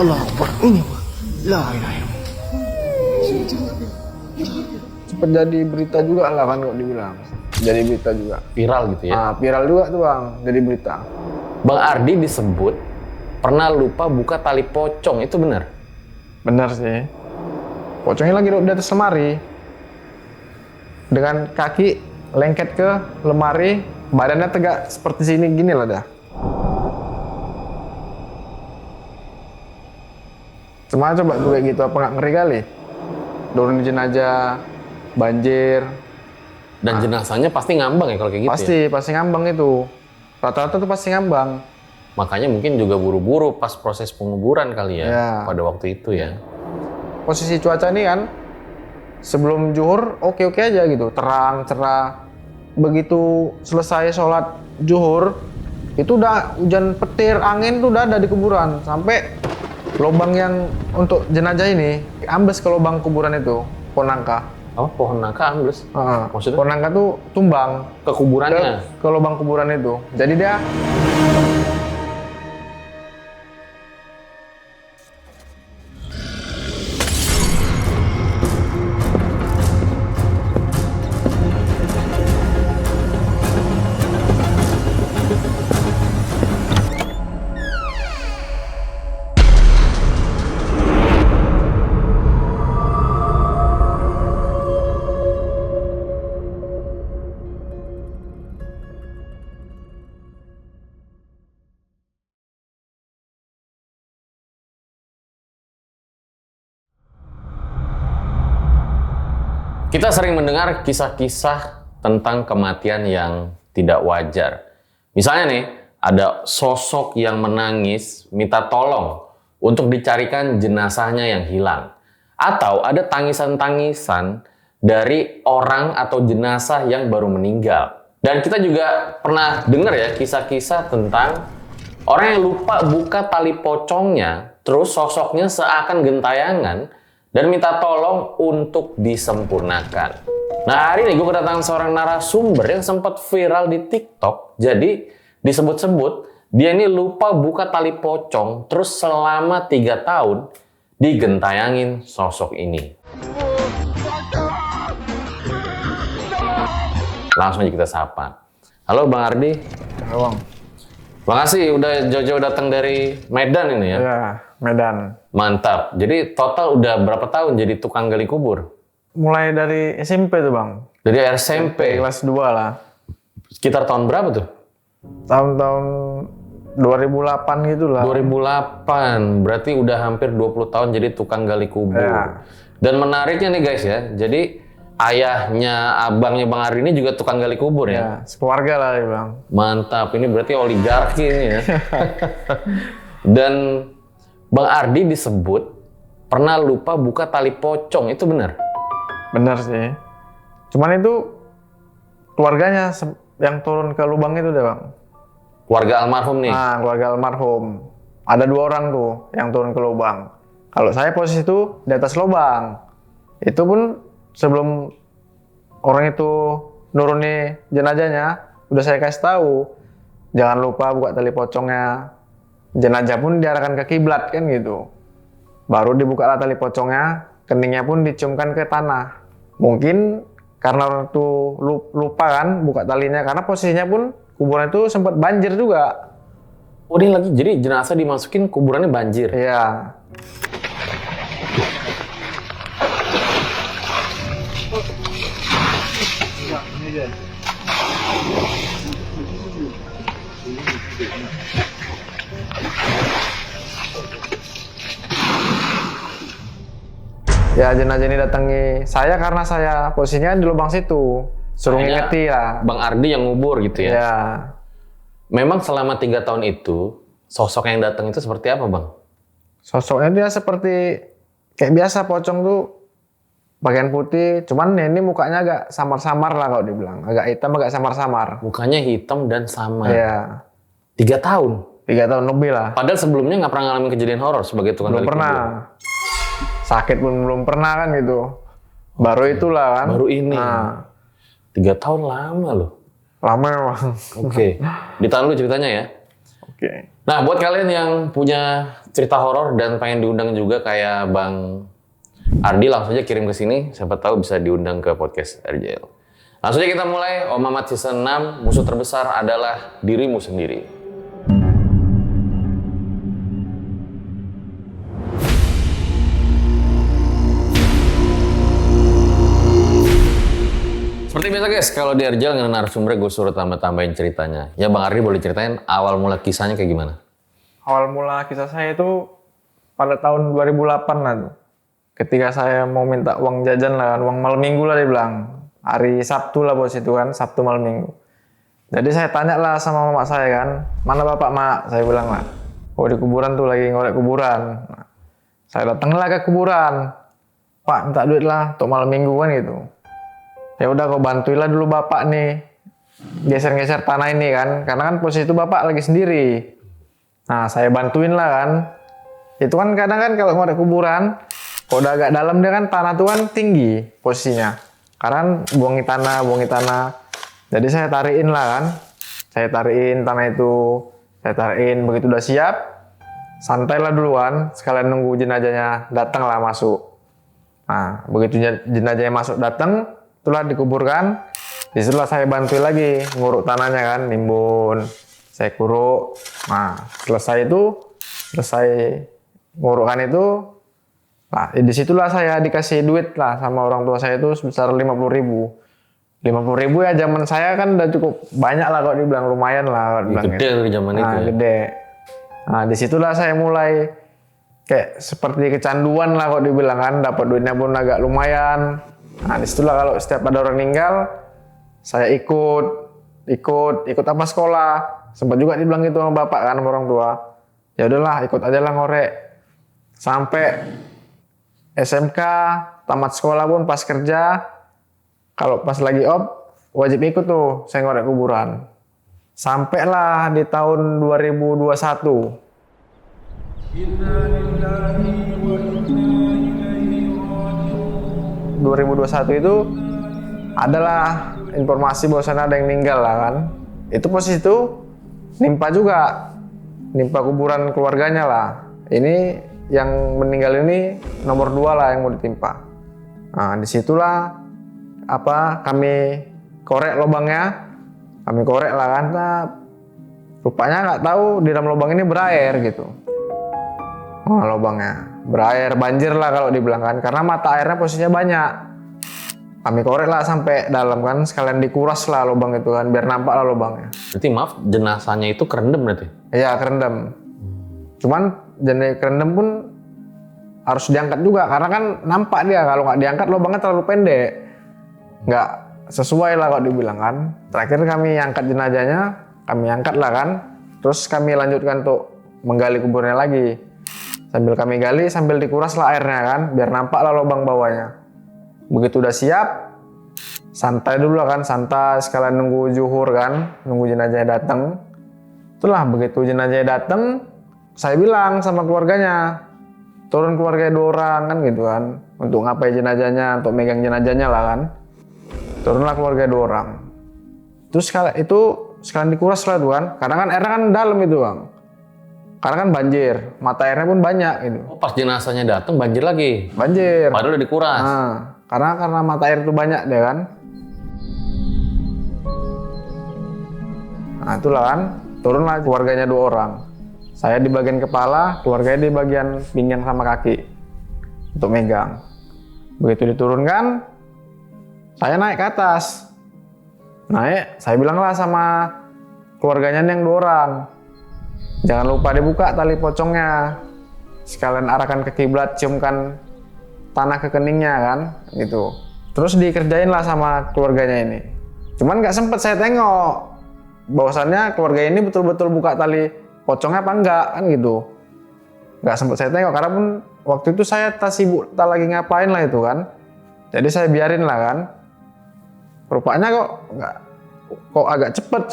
Allah Akbar. Ini la ilaha illallah. Sempat jadi berita juga lah kan kok dibilang. Jadi berita juga. Viral gitu ya. Viral juga tuh bang, jadi berita. Bang Ardi disebut pernah lupa buka tali pocong, itu benar? Benar sih. Pocongnya lagi duduk di atas lemari. Dengan kaki lengket ke lemari, badannya tegak seperti sini gini lah dah. Cuma coba gue kayak gitu, apa nggak ngeri kali? Turunin jenazah, banjir. Dan jenazahnya pasti ngambang ya kalau kayak gitu ya? Pasti ngambang itu. Rata-rata tuh pasti ngambang. Makanya mungkin juga buru-buru pas proses penguburan kali ya, Ya. pada waktu itu ya. Posisi cuaca ini kan, sebelum zuhur oke-oke aja gitu, terang, cerah. Begitu selesai sholat zuhur, itu udah hujan petir, angin tuh udah ada di kuburan. Sampai lubang yang untuk jenazah ini, ambles ke lubang kuburan itu, pohon nangka. Apa pohon nangka ambles? Maksudnya? Pohon nangka tuh tumbang Ke kuburannya? ke lubang kuburan itu. Jadi dia Kita sering mendengar kisah-kisah tentang kematian yang tidak wajar. Misalnya nih, ada sosok yang menangis minta tolong untuk dicarikan jenazahnya yang hilang. Atau ada tangisan-tangisan dari orang atau jenazah yang baru meninggal. Dan kita juga pernah dengar ya kisah-kisah tentang orang yang lupa buka tali pocongnya, terus sosoknya seakan gentayangan, dan minta tolong untuk disempurnakan. Nah, hari ini gue kedatangan seorang narasumber yang sempat viral di TikTok. Jadi, disebut-sebut dia ini lupa buka tali pocong, terus selama 3 tahun digentayangin sosok ini. Langsung aja kita sapa. Halo Bang Ardi. Bang. Makasih udah jauh-jauh datang dari Medan ini ya. Ya, Medan. Mantap. Jadi total udah berapa tahun jadi tukang gali kubur? Mulai dari SMP tuh bang. Dari SMP. Kelas 2 lah. Sekitar tahun berapa tuh? Tahun-tahun 2008 gitu lah. 2008. Berarti udah hampir 20 tahun jadi tukang gali kubur. Ya. Dan menariknya nih guys ya. Jadi ayahnya, abangnya Bang Ardi ini juga tukang gali kubur ya? Ya, sekeluarga lah ya bang. Mantap. Ini berarti oligarki ini ya. Dan Bang Ardi disebut pernah lupa buka tali pocong, itu benar? Bener sih. Cuman itu keluarganya yang turun ke lubang itu deh bang. Keluarga almarhum nih? Nah, keluarga almarhum. Ada 2 orang tuh yang turun ke lubang. Kalau saya posisi itu di atas lubang. Itu pun sebelum orang itu nuruni jenazahnya, udah saya kasih tahu. Jangan lupa buka tali pocongnya. Jenazah pun diarahkan ke kiblat kan gitu. Baru dibuka tali pocongnya, keningnya pun diciumkan ke tanah. Mungkin karena orang itu lupa kan buka talinya, karena posisinya pun kuburan itu sempat banjir juga. Oh ini lagi, jadi jenazah dimasukin kuburannya banjir? Iya. Ya jenazah ini datangi saya karena saya posisinya di lubang situ. Suruh Kayaknya ngingeti lah. Bang Ardi yang ngubur gitu ya? Ya. Memang selama 3 tahun itu, sosok yang datang itu seperti apa Bang? Sosoknya dia seperti kayak biasa pocong tuh bagian putih, cuman ini mukanya agak samar-samar lah kalau dibilang. Agak hitam, agak samar-samar. Mukanya hitam dan samar. Iya. 3 tahun? 3 tahun lebih lah. Padahal sebelumnya nggak pernah ngalamin kejadian horor sebagai tukang Belum gali pernah. kubur. Sakit pun belum pernah kan gitu. Baru itulah kan. Baru ini. Nah, 3 tahun lama loh. lama emang. Oke. Ditahan dulu ceritanya ya. Oke. Nah, buat kalian yang punya cerita horor dan pengen diundang juga kayak Bang Ardi, langsung aja kirim ke sini. Siapa tahu bisa diundang ke podcast RJL. Langsung aja kita mulai. Om Mamat Season 6, musuh terbesar adalah dirimu sendiri. Seperti biasa guys, kalau di RJL nggak narasumber, gue suruh tambah-tambahin ceritanya. Ya Bang Ardi boleh ceritain awal mula kisahnya kayak gimana? Awal mula kisah saya itu pada tahun 2008 lah tuh. Ketika saya mau minta uang jajan lah kan, uang malam minggu lah dia bilang. Hari Sabtu lah bos itu kan, Sabtu malam minggu. Jadi saya tanya lah sama mama saya kan, mana bapak mak? Saya bilang lah, oh di kuburan tuh lagi ngorek kuburan. Nah, saya datanglah ke kuburan. Pak minta duit lah untuk malam minggu kan gitu. Ya udah kau bantuilah dulu bapak nih geser-geser tanah ini kan, karena kan posisi itu bapak lagi sendiri. Nah saya bantuin lah kan. Itu kan kadang kan kalau ngorek kuburan, kalau udah agak dalam dia kan tanah tuh kan tinggi posisinya. Karena buangi tanah. Jadi saya tarikin lah kan. Saya tarikin tanah itu, saya tarikin begitu udah siap, santailah duluan, sekalian nunggu jenazahnya datang lah masuk. Nah begitu jenazahnya masuk datang, itulah dikuburkan. Disitulah saya bantu lagi nguruk tanahnya kan, nimbun, saya kuruk. Nah selesai ngurukkan itu, nah disitulah saya dikasih duit lah sama orang tua saya itu sebesar 50.000. 50.000 ya zaman saya kan udah cukup banyak lah kalau dibilang, lumayan lah. Gede zaman itu. Nah gede. Nah disitulah saya mulai kayak seperti kecanduan lah kalau dibilang kan, dapat duitnya pun agak lumayan. Nah disitulah kalau setiap ada orang meninggal, saya ikut apa sekolah. Sempat juga dibilang gitu sama bapak kan, sama orang tua. Ya udahlah ikut aja lah ngorek. Sampai SMK, tamat sekolah pun pas kerja, kalau pas lagi wajib ikut tuh saya ngorek kuburan. Sampailah di tahun 2021. 2021 itu adalah informasi bahwasannya ada yang meninggal lah kan. Itu posisi itu nimpa kuburan keluarganya lah. Ini yang meninggal ini nomor 2 lah yang mau ditimpa. Nah disitulah kami korek lubangnya, kami korek lah kan. Nah, rupanya nggak tahu di dalam lubang ini berair gitu. Nah, lubangnya berair, banjir lah kalau dibilang kan, karena mata airnya posisinya banyak. Kami korek lah sampai dalam kan, sekalian dikuras lah lubang itu kan, biar nampak lah lubangnya. Berarti maaf, jenazahnya itu kerendam berarti? Iya kerendam. Cuman jenis kerendam pun harus diangkat juga, karena kan nampak dia, kalau nggak diangkat lubangnya terlalu pendek. Nggak sesuai lah kalau dibilang kan. Terakhir kami angkat jenazahnya, kami angkat lah kan, terus kami lanjutkan untuk menggali kuburnya lagi. Sambil kami gali, sambil dikuras lah airnya kan, biar nampak lah lubang bawahnya. Begitu udah siap, santai dulu lah kan, santai sekalian nunggu zuhur kan, nunggu jenazahnya datang. Itulah begitu jenazahnya datang, saya bilang sama keluarganya, turun keluarga 2 orang kan gitu kan, untuk ngapain jenazahnya, untuk megang jenazahnya lah kan. Turunlah keluarga 2 orang. Terus sekalian dikuras lah tuh kan, karena kan airnya kan dalam itu bang. Karena kan banjir, mata airnya pun banyak gitu. Oh, pas jenazahnya datang banjir lagi? Banjir. Padahal udah dikuras? Nah, karena mata air itu banyak deh kan. Nah itulah kan, turunlah keluarganya 2 orang. Saya di bagian kepala, keluarganya di bagian pinggang sama kaki. Untuk megang. Begitu diturunkan, saya naik ke atas. Naik, saya bilang lah sama keluarganya yang 2 orang. Jangan lupa dibuka tali pocongnya. Sekalian arahkan ke kiblat, ciumkan tanah ke keningnya kan, gitu. Terus dikerjain lah sama keluarganya ini. Cuman nggak sempet saya tengok bahwasannya keluarga ini betul-betul buka tali pocongnya apa enggak kan gitu. Nggak sempet saya tengok karena pun waktu itu saya tak sibuk, tak lagi ngapain lah itu kan. Jadi saya biarin lah kan. Rupanya kok agak cepet,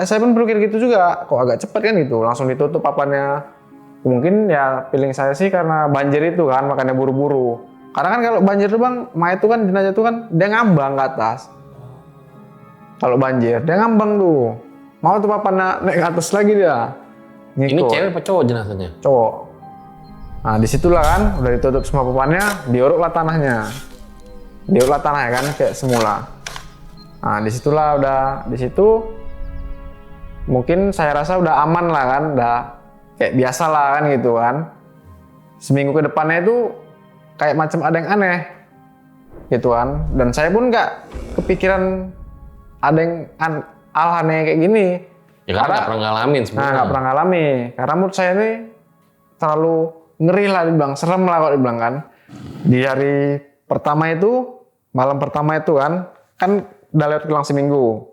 saya pun berpikir gitu juga, kok agak cepet kan gitu, langsung ditutup papannya. Mungkin ya feeling saya sih karena banjir itu kan, makanya buru-buru. Karena kan kalau banjir tuh bang, mayat tuh kan, jenazah tuh kan dia ngambang ke atas. Kalau banjir dia ngambang tuh, mau tuh papannya naik ke atas lagi dia. Ini ngikut. cewek apa cowok jenazahnya? Cowok. Nah disitulah kan udah ditutup semua papannya, diuruklah tanahnya. Diuruklah tanahnya kan kayak semula. Nah disitulah udah di situ mungkin saya rasa udah aman lah kan, udah kayak biasa lah kan gitu kan. Seminggu ke depannya itu kayak macam ada yang aneh gitu kan. Dan saya pun nggak kepikiran ada yang hal aneh kayak gini. Ya karena nggak pernah ngalamin Nah sebenarnya. nggak pernah ngalami. Karena menurut saya ini terlalu ngeri lah dibilang, serem lah kalau dibilang kan. Di hari pertama itu, malam pertama itu kan udah lewat kurang seminggu.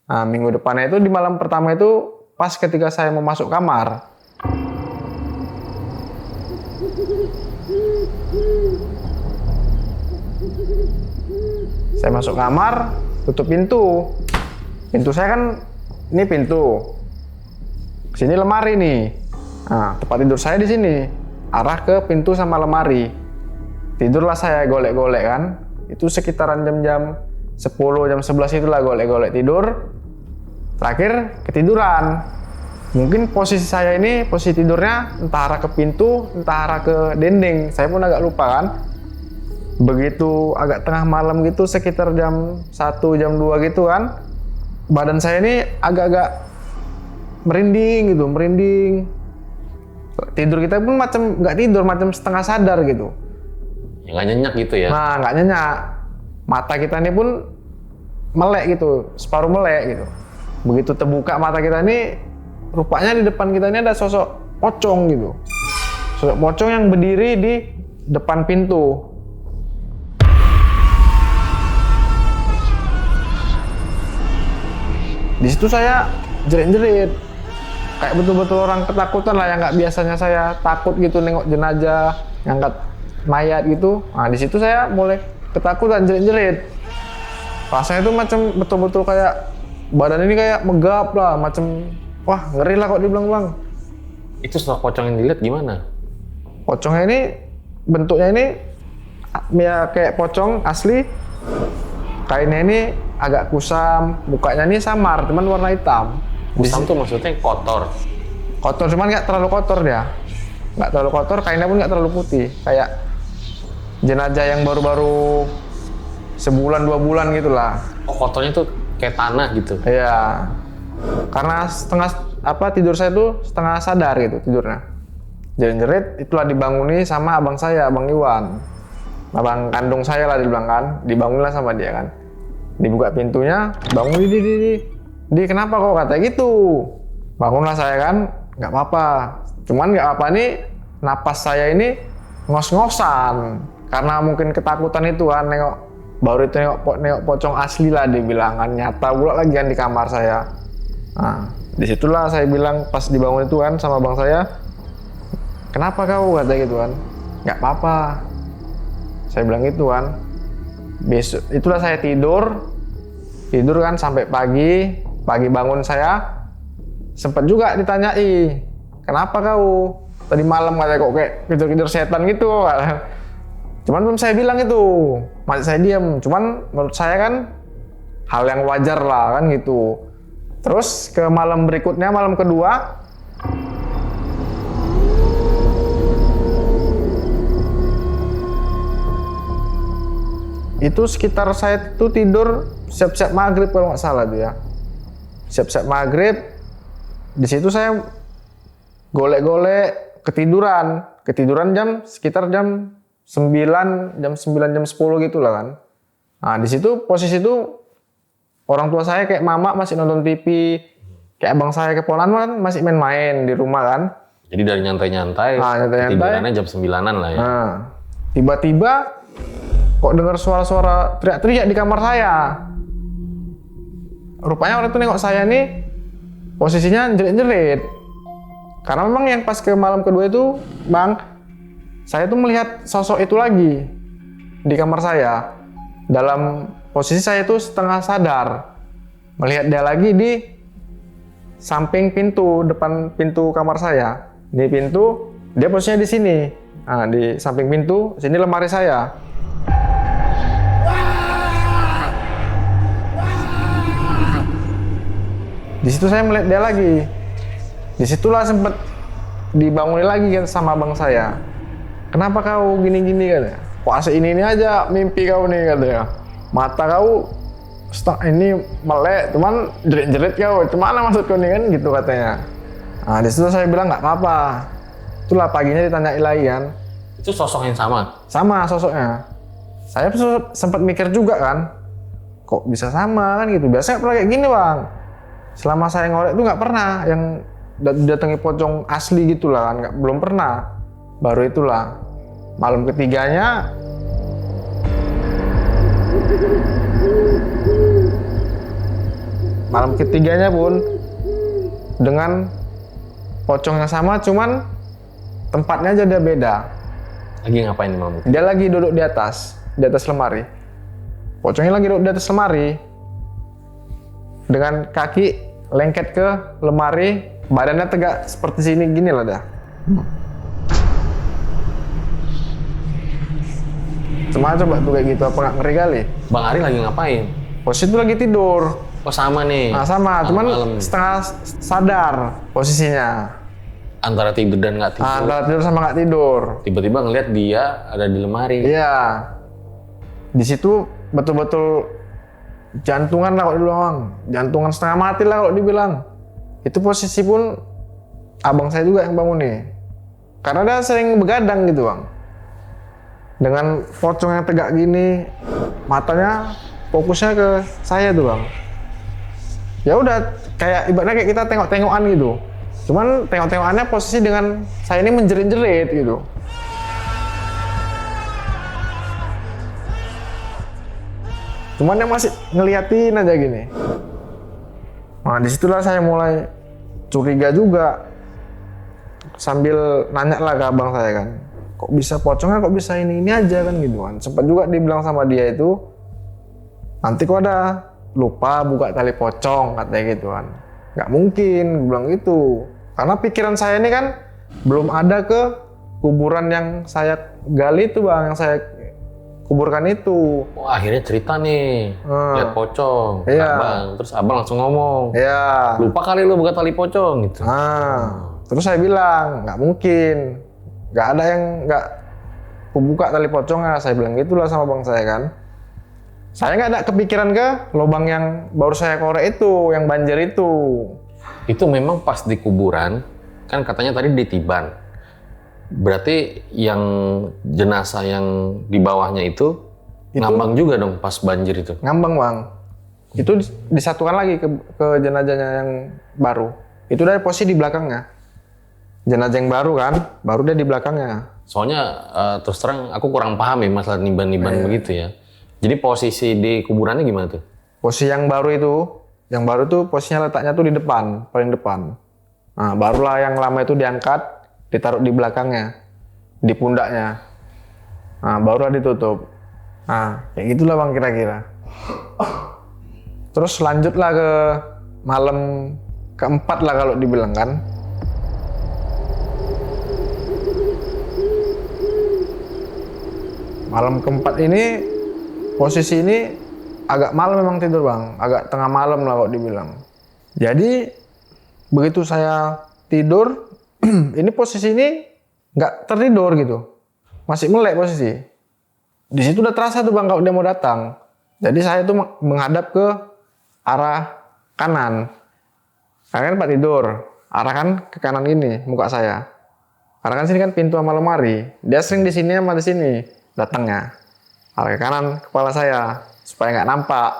Nah minggu depannya itu di malam pertama itu pas ketika saya mau masuk kamar. Saya masuk kamar, tutup pintu. Pintu saya kan, ini pintu. Sini lemari nih. Nah, tempat tidur saya di sini. Arah ke pintu sama lemari. Tidurlah saya golek-golek kan. Itu sekitaran jam-jam 10, jam 11 itulah golek-golek tidur. Terakhir ketiduran. Mungkin posisi saya ini, posisi tidurnya entah arah ke pintu, entah arah ke dinding. Saya pun agak lupa kan. Begitu agak tengah malam gitu, sekitar jam 1, jam 2 gitu kan. Badan saya ini agak-agak merinding gitu, merinding. Tidur kita pun macam nggak tidur, macam setengah sadar gitu. Ya nggak nyenyak gitu ya. Nah, nggak nyenyak. Mata kita ini pun melek gitu, separuh melek gitu. Begitu terbuka mata kita ini, rupanya di depan kita ini ada sosok pocong gitu. Sosok pocong yang berdiri di depan pintu. Di situ saya jerit-jerit, kayak betul-betul orang ketakutan lah, yang nggak biasanya saya takut gitu nengok jenazah, ngangkat mayat gitu. Nah di situ saya mulai ketakutan, jerit-jerit. Rasanya itu macam betul-betul kayak badan ini kayak megap lah, macam wah ngeri lah kok dibilang bang. Itu sosok pocong yang dilihat gimana? Pocongnya ini bentuknya ini ya kayak pocong asli. Kainnya ini agak kusam, mukanya ini samar, cuman warna hitam. Kusam tuh maksudnya kotor. Kotor, cuman nggak terlalu kotor dia. Nggak terlalu kotor, kainnya pun nggak terlalu putih. Kayak jenazah yang baru-baru sebulan, 2 bulan gitulah. Oh kotornya tuh kayak tanah gitu. Iya. Karena tidur saya tuh setengah sadar gitu tidurnya. Jerit-jerit, itulah dibanguni sama abang saya, Abang Iwan. Abang kandung saya lah dibilang kan, dibangunlah sama dia kan. Dibuka pintunya, bangun di kenapa kok kata gitu. Bangunlah saya kan, nggak apa-apa. Cuman nggak apa nih, napas saya ini ngos-ngosan. Karena mungkin ketakutan itu kan, baru itu nengok pocong asli lah dibilang kan, nyata pula lagi kan di kamar saya. Nah, disitulah saya bilang pas dibangun itu kan sama abang saya, kenapa kau kata gitu kan, nggak apa-apa. Saya bilang gitu kan. Besok itulah saya tidur kan sampai pagi bangun saya sempat juga ditanyai, kenapa kau tadi malam katanya kok kayak kejar-kejar setan gitu. Cuman belum saya bilang itu, masih saya diam. Cuman menurut saya kan hal yang wajar lah kan gitu. Terus ke malam berikutnya, malam kedua, itu sekitar saya tuh tidur siap-siap maghrib kalau nggak salah tuh ya. Siap-siap maghrib, di situ saya golek-golek ketiduran sekitar jam 9, jam 10 gitu lah kan. Nah di situ posisi itu orang tua saya kayak mama masih nonton TV, kayak abang saya keponakan kan masih main-main di rumah kan. Jadi dari nyantai-nyantai, tidurannya jam 9-an lah ya. Nah, tiba-tiba kok dengar suara-suara teriak-teriak di kamar saya. Rupanya orang itu nengok saya nih posisinya jerit-jerit. Karena memang yang pas ke malam kedua itu, Bang, saya tuh melihat sosok itu lagi di kamar saya. Dalam posisi saya itu setengah sadar. Melihat dia lagi di samping pintu, depan pintu kamar saya. Di pintu, dia posisinya di sini. Nah, di samping pintu, sini lemari saya. Di situ saya melihat dia lagi. Disitulah sempet dibangunin lagi kan sama abang saya. Kenapa kau gini-gini katanya? Kok asik ini aja mimpi kau nih katanya. Mata kau ini melek, cuman jerit-jerit kau. Gimana maksud kau nih kan gitu katanya. Nah disitu saya bilang nggak apa-apa. Itulah paginya ditanyain lagi kan. Itu sosok yang sama? Sama sosoknya. Saya sempat mikir juga kan. Kok bisa sama kan gitu. Biasanya pernah kayak gini bang. Selama saya ngorek itu nggak pernah yang datangi pocong asli gitulah kan, belum pernah. Baru itulah malam ketiganya pun dengan pocong yang sama, cuman tempatnya aja dia beda. Lagi ngapain di malam itu? Dia lagi duduk di atas lemari. Pocongnya lagi duduk di atas lemari dengan kaki lengket ke lemari, badannya tegak seperti sini gini lah dah. Cuma coba tuh kayak gitu, apa nggak ngeri kali? Bang Ari lagi ngapain? Posisi itu lagi tidur. Oh sama nih. Nah sama, cuman malam. setengah sadar posisinya. Antara tidur dan nggak tidur. Antara tidur sama nggak tidur. Tiba-tiba ngeliat dia ada di lemari. Iya. Di situ betul-betul jantungan lah kalau dibilang, jantungan setengah mati lah kalau dibilang. Itu posisi pun abang saya juga yang bangun nih, karena dia sering begadang gitu bang. Dengan pocong yang tegak gini, matanya fokusnya ke saya tuh bang. Ya udah kayak ibaratnya kayak kita tengok-tengokan gitu. Cuman tengok-tengokannya posisi dengan saya ini menjerit-jerit gitu. Cuman yang masih ngeliatin aja gini. Nah disitulah saya mulai curiga juga. Sambil nanya lah ke abang saya kan. Kok bisa pocongnya, kok bisa ini aja kan gitu kan. Sempat juga dibilang sama dia itu, nanti kok ada lupa buka tali pocong katanya gitu kan. Nggak mungkin, bilang gitu. Karena pikiran saya ini kan belum ada ke kuburan yang saya gali itu bang, yang saya kuburkan itu. Oh akhirnya cerita nih, lihat pocong, iya. Abang. Terus abang langsung ngomong, iya. Lupa kali lu buka tali pocong gitu. Terus saya bilang, nggak mungkin, nggak ada yang nggak kubuka tali pocongnya. Saya bilang gitulah sama bang saya kan. Saya nggak ada kepikiran ke lubang yang baru saya korek itu, yang banjir itu. Itu memang pas di kuburan, kan katanya tadi ditiban. Berarti yang jenazah yang di bawahnya itu ngambang juga dong pas banjir itu? Ngambang bang. Itu disatukan lagi ke jenazahnya yang baru. Itu dari posisi di belakangnya. Jenazah yang baru kan, baru dia di belakangnya. Soalnya terus terang aku kurang paham ya masalah niban-niban begitu ya. Jadi posisi di kuburannya gimana tuh? Posisi yang baru tuh posisinya letaknya tuh di depan, paling depan. Nah, barulah yang lama itu diangkat, ditaruh di belakangnya, di pundaknya. Nah, barulah ditutup. Nah, kayak gitulah bang kira-kira. Terus lanjutlah ke malam keempat lah kalau dibilang kan. Malam keempat ini, posisi ini agak malam memang tidur bang, agak tengah malam lah kalau dibilang. Jadi begitu saya tidur, ini posisi ini nggak tertidur gitu, masih melek posisi. Di situ udah terasa tuh bang kalau dia mau datang. Jadi saya tuh menghadap ke arah kanan. Karena kan tempat tidur, arahkan ke kanan ini muka saya. Karena kan sini kan pintu sama lemari. Dia sering di sini sama di sini datangnya. Arah ke kanan kepala saya supaya nggak nampak.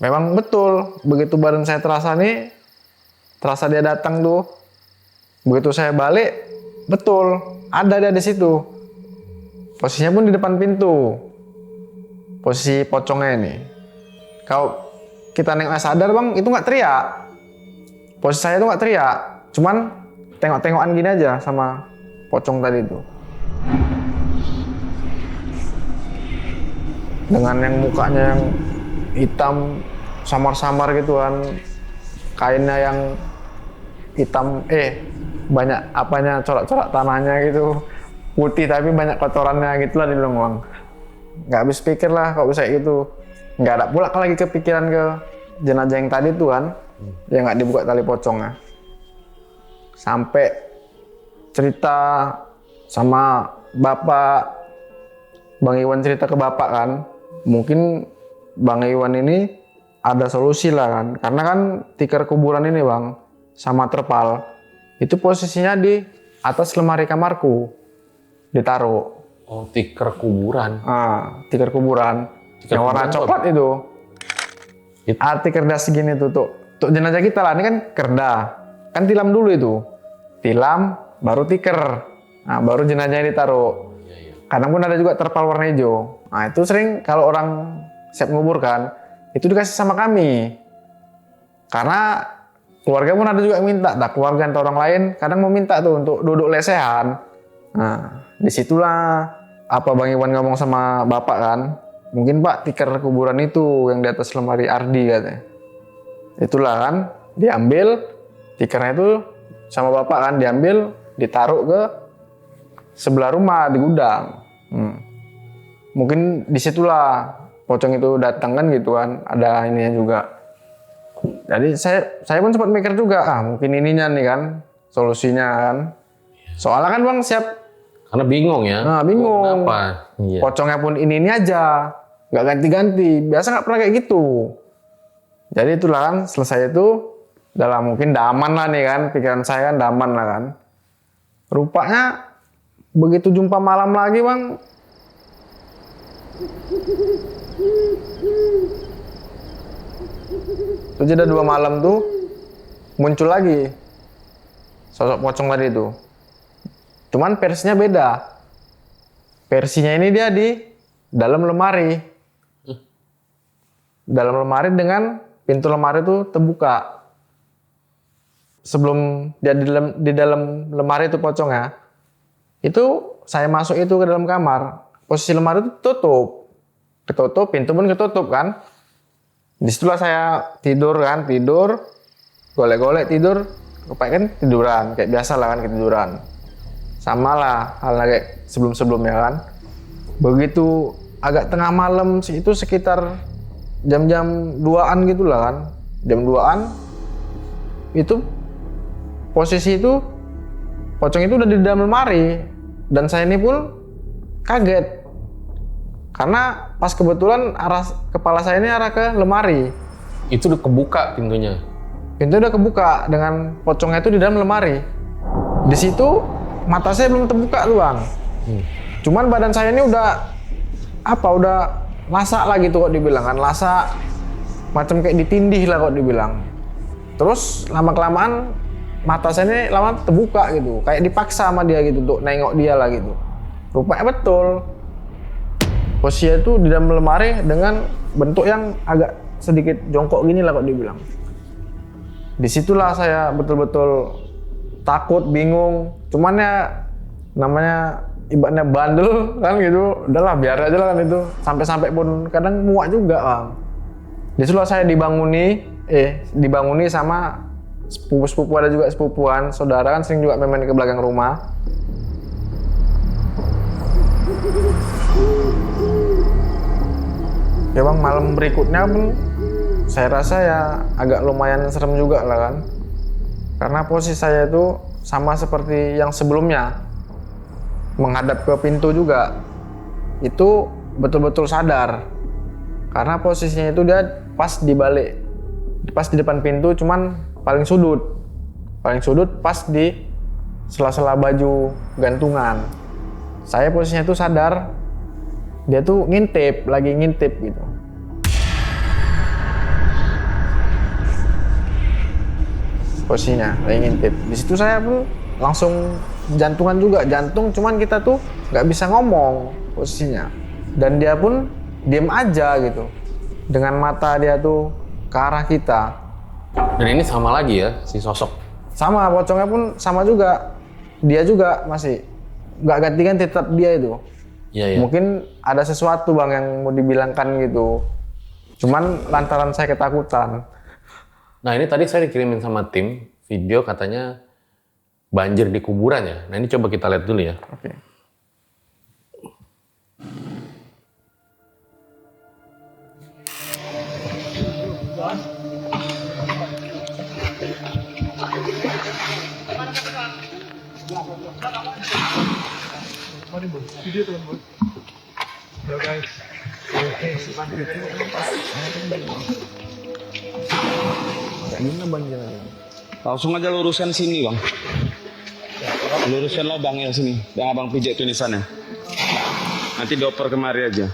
Memang betul, begitu badan saya terasa nih, terasa dia datang tuh. Begitu saya balik, betul ada dia di situ. Posisinya pun di depan pintu. Posisi pocongnya ini. Kalau kita nengok sadar bang, itu nggak teriak. Posisi saya itu nggak teriak, cuman tengok-tengokan gini aja sama pocong tadi itu. Dengan yang mukanya yang hitam samar-samar gitu kan, kainnya yang hitam, banyak apanya, corak-corak tanahnya gitu, putih tapi banyak kotorannya gitulah dibilang bang. Nggak habis pikir lah kok bisa gitu. Nggak ada pula lagi kepikiran ke jenazah yang tadi tuh kan, yang nggak dibuka tali pocongnya. sampai cerita sama bapak, Bang Iwan cerita ke bapak kan, mungkin Bang Iwan ini ada solusi lah kan, karena kan tikar kuburan ini bang sama terpal itu posisinya di atas lemari kamarku ditaruh. Oh, tikar kuburan. Tikar kuburan Tikar yang warna kuburan coklat itu. It- Arti kerdas segini tuh, untuk jenazah kita lah, ini kan kerda, kan tilam dulu itu, tilam baru tikar, nah baru jenazahnya ditaruh. Kadang pun ada juga terpal warna hijau. Nah itu sering kalau orang siap menguburkan itu dikasih sama kami, karena keluarga pun ada juga yang minta, keluarga atau orang lain kadang mau minta tuh untuk duduk lesehan. Nah disitulah apa Bang Iwan ngomong sama bapak kan, mungkin Pak tikar kuburan itu yang di atas lemari Ardi katanya. Itulah kan diambil tikarnya itu sama bapak kan, diambil ditaruh ke sebelah rumah di gudang. Mungkin disitulah pocong itu datang kan gitu kan, ada ininya juga. Jadi saya pun sempat mikir juga, mungkin ininya nih kan solusinya kan. Soalnya kan bang siap, Karena bingung ya. bingung. Kenapa? Iya. Pocongnya pun ini aja, nggak ganti-ganti. Biasa nggak pernah kayak gitu. Jadi itulah kan selesai itu, dalam mungkin daman lah nih kan, pikiran saya kan daman lah kan. Rupanya begitu jumpa malam lagi bang, itu jeda 2 malam tuh muncul lagi sosok pocong tadi itu. Cuman versinya beda. Versinya ini dia di dalam lemari. Dalam lemari dengan pintu lemari itu terbuka. Sebelum dia di dalam lemari itu pocongnya, itu saya masuk itu ke dalam kamar. Posisi lemari itu ketutup, pintu pun ketutup kan. Disitulah saya tidur, golek-golek tidur, kan tiduran, kayak biasa lah kan ketiduran. Sama lah hal kayak sebelum-sebelumnya kan. Begitu agak tengah malam itu sekitar jam-jam 2-an gitu lah kan. Jam 2-an itu posisi itu pocong itu udah di dalam lemari dan saya ini pun kaget. Karena pas kebetulan arah kepala saya ini arah ke lemari. Itu udah kebuka pintunya. Pintu udah kebuka dengan pocongnya itu di dalam lemari. Di situ mata saya belum terbuka tuh bang. Cuman badan saya ini udah lasak lah gitu kok dibilang kan, lasak macam kayak ditindih lah kok dibilang. Terus lama kelamaan mata saya ini lama terbuka gitu, kayak dipaksa sama dia gitu untuk nengok dia lah gitu. Rupanya betul. Posisi itu di dalam lemari dengan bentuk yang agak sedikit jongkok gini lah kok dibilang. Disitulah saya betul-betul takut, bingung. Cuman ya namanya ibaratnya bandel kan gitu. Udahlah biar aja lah kan itu. Sampai-sampai pun kadang muak juga bang. Disitulah saya dibanguni sama sepupu-sepupu, ada juga sepupuan, saudara kan sering juga main ke belakang rumah. Ya bang, malam berikutnya pun saya rasa ya agak lumayan serem juga lah kan. Karena posisi saya itu sama seperti yang sebelumnya, menghadap ke pintu juga. Itu betul-betul sadar. Karena posisinya itu dia pas di depan pintu, cuman paling sudut pas di sela-sela baju gantungan. Saya posisinya itu sadar, dia tuh lagi ngintip gitu. Posisinya lagi ngintip. Di situ saya pun langsung jantung, cuman kita tuh nggak bisa ngomong posisinya. Dan dia pun diem aja gitu, dengan mata dia tuh ke arah kita. Dan ini sama lagi ya si sosok. Sama, pocongnya pun sama juga. Dia juga masih nggak ganti-ganti, tetap dia itu. Iya. Mungkin ada sesuatu bang yang mau dibilangkan gitu. Cuman lantaran saya ketakutan. Nah ini tadi saya dikirimin sama tim video katanya banjir di kuburan ya. Nah ini coba kita lihat dulu ya. Oke. Mari bos, video teman bos. Ya guys. Gimana banjir? Langsung aja luruskan sini bang. Luruskan lubangnya sini. Yang abang pijak tulisannya. Nanti dioper kemari aja.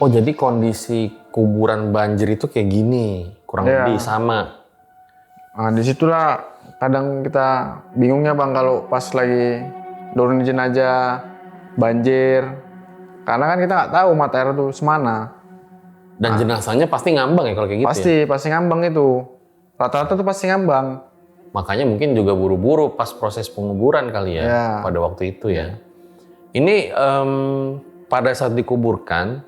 Oh jadi kondisi kuburan banjir itu kayak gini, kurang Iya. lebih sama. Nah, disitulah kadang kita bingungnya bang kalau pas lagi nurunin jenazah banjir, karena kan kita nggak tahu mata air itu semana. Dan jenazahnya pasti ngambang ya kalau kayak gitu ya? Pasti ngambang itu. Rata-rata tuh pasti ngambang. Makanya mungkin juga buru-buru pas proses penguburan kali ya, Ya. pada waktu itu ya. Ini pada saat dikuburkan,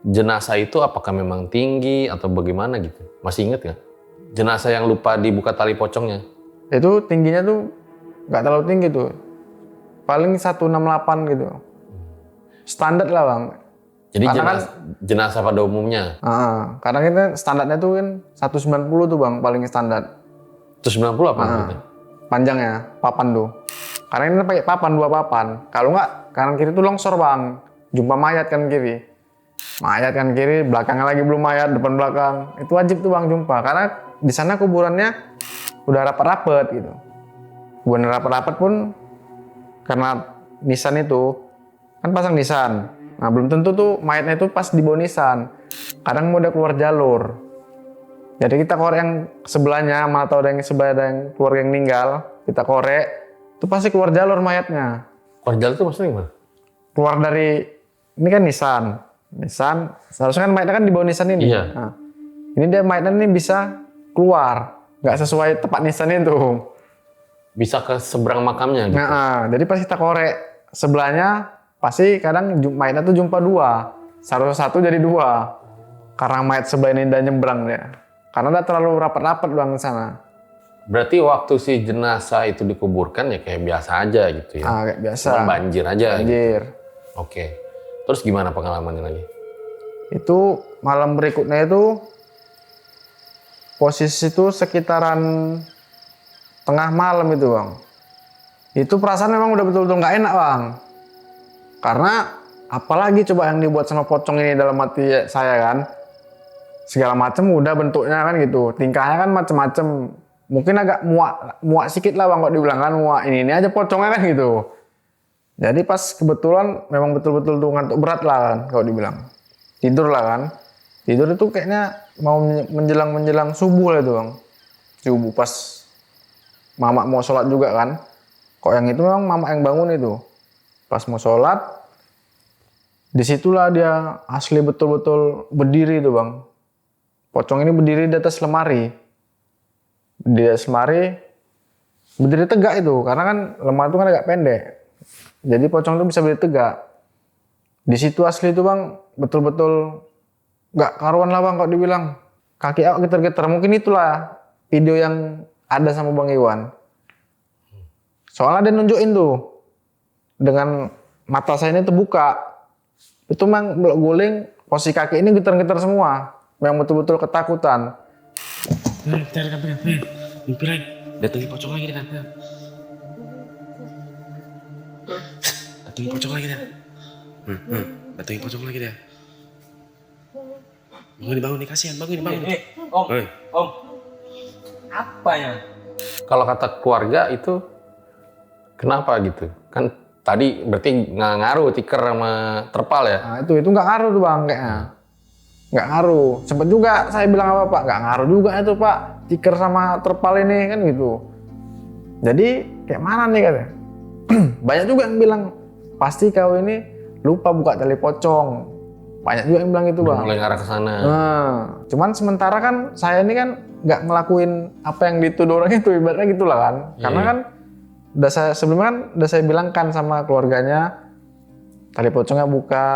jenazah itu apakah memang tinggi atau bagaimana gitu? Masih inget nggak? Jenazah yang lupa dibuka tali pocongnya. Itu tingginya tuh nggak terlalu tinggi tuh. Paling 168 gitu. Standar lah bang. Jadi Karena jenazah pada umumnya. Karena kita standarnya tuh kan 190 tuh bang paling standar. 190 apa maksudnya? Panjangnya, papan tuh. Karena ini pakai papan, 2 papan. Kalau nggak, kanan kiri tuh longsor bang. Jumpa mayat kan kiri. Mayat kan kiri, belakangnya lagi belum mayat, depan belakang. Itu wajib tuh bang jumpa. Karena di sana kuburannya udah rapat-rapat gitu. Kuburan rapat-rapat pun karena nisan itu, kan pasang nisan. Nah belum tentu tuh mayatnya itu pas di bawah nisan. Kadang mau udah keluar jalur. Jadi kita korek yang sebelahnya, mana tahu ada yang sebelah ada yang keluarga yang meninggal, kita korek, itu pasti keluar jalur mayatnya. Keluar jalur itu maksudnya gimana? Keluar dari, ini kan Nisan, seharusnya kan mayatnya kan di bawah Nisan ini. Iya. Nah, ini dia mayatnya ini bisa keluar, nggak sesuai tepat Nisan itu. Bisa ke seberang makamnya gitu. Jadi pas kita korek sebelahnya, pasti kadang mayatnya tuh jumpa 2, satu jadi 2. Karena mayat sebelah ini udah nyebrang dia. Karena udah terlalu rapat-rapat bang di sana. Berarti waktu si jenazah itu dikuburkan ya kayak biasa aja gitu ya? Kayak biasa. Cuma banjir aja. Gitu. Banjir. Oke. Terus gimana pengalamannya lagi? Itu malam berikutnya itu posisi itu sekitaran tengah malam itu bang. Itu perasaan memang udah betul-betul nggak enak bang. Karena apalagi coba yang dibuat sama pocong ini dalam hati saya kan. Segala macam udah bentuknya kan gitu. Tingkahnya kan macem-macem. Mungkin agak muak sedikit lah bang kok dibilang kan muak. Ini aja pocongnya kan gitu. Jadi pas kebetulan memang betul-betul tuh ngantuk berat lah kan kalau dibilang. Tidur lah kan. Tidur itu kayaknya mau menjelang subuh lah itu bang. Subuh pas mama mau sholat juga kan. Kok yang itu memang mama yang bangun itu. Pas mau sholat, disitulah dia asli betul-betul berdiri itu bang. Pocong ini berdiri di atas lemari. Di atas lemari, berdiri tegak itu. Karena kan lemari itu kan agak pendek. Jadi pocong itu bisa berdiri tegak. Di situ asli itu bang, betul-betul nggak karuan lah bang kalau dibilang. Kaki aku getar-getar. Mungkin itulah video yang ada sama Bang Iwan. Soalnya dia nunjukin tuh. Dengan mata saya ini terbuka. Itu memang belok guling, posisi kaki ini getar-getar semua. Memang betul-betul ketakutan. Kita rekan. Mimpiran. Datangi pocong lagi kan. Datangi pocong lagi dah. Datangi pocong lagi dah. Bangun nih kasihan, bangun. Om. Oi. Om. Apa ya? Kalau kata keluarga itu kenapa gitu? Kan tadi berarti nggak ngaruh tikar sama terpal ya? Nah itu nggak ngaruh tuh bang kayaknya. Nggak ngaruh. Sempet juga saya bilang apa pak, nggak ngaruh juga itu pak. Tikar sama terpal ini kan gitu. Jadi kayak mana nih katanya. Banyak juga yang bilang, pasti kau ini lupa buka tali pocong. Banyak juga yang bilang gitu bang. Mulai ngarah ke sana. Nah, cuman sementara kan saya ini kan nggak ngelakuin apa yang dituduh orang itu, ibaratnya gitulah kan. Karena kan sebelumnya kan udah saya bilangkan sama keluarganya, tali pocongnya buka,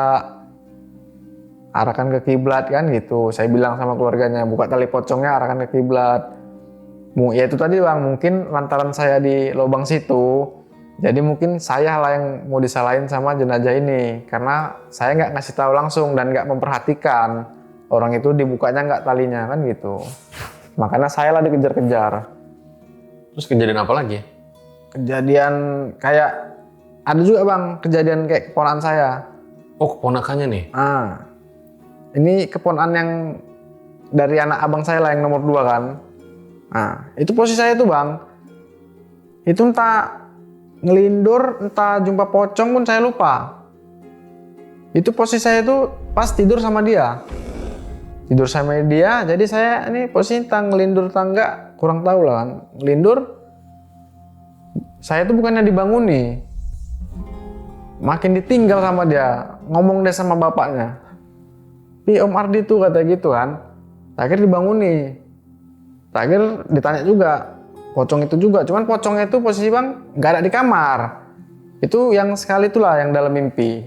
arahkan ke kiblat kan gitu. Saya bilang sama keluarganya, buka tali pocongnya, arahkan ke kiblat. Ya itu tadi bang, mungkin lantaran saya di lubang situ, jadi mungkin saya lah yang mau disalahin sama jenazah ini, karena saya nggak ngasih tahu langsung dan nggak memperhatikan. orang itu dibukanya nggak talinya kan gitu. Makanya saya lah dikejar-kejar. Terus kejadian apa lagi? Kejadian kayak ada juga bang kejadian kayak keponakan saya. Oh, keponakannya nih. Ini keponakan yang dari anak abang saya lah yang nomor 2 kan. Itu posisi saya tuh bang. Itu entah ngelindur, entah jumpa pocong pun saya lupa. Itu posisi saya tuh pas tidur sama dia. Tidur sama dia, jadi saya ini posisi entah ngelindur entah enggak, kurang tahu lah kan. Ngelindur, saya tuh bukannya dibanguni. Makin ditinggal sama dia, ngomong deh sama bapaknya. Om Ardi tuh kata gitu kan. Terakhir dibanguni. Terakhir ditanya juga, pocong itu juga. Cuman pocongnya itu posisi bang nggak ada di kamar. Itu yang sekali itulah yang dalam mimpi.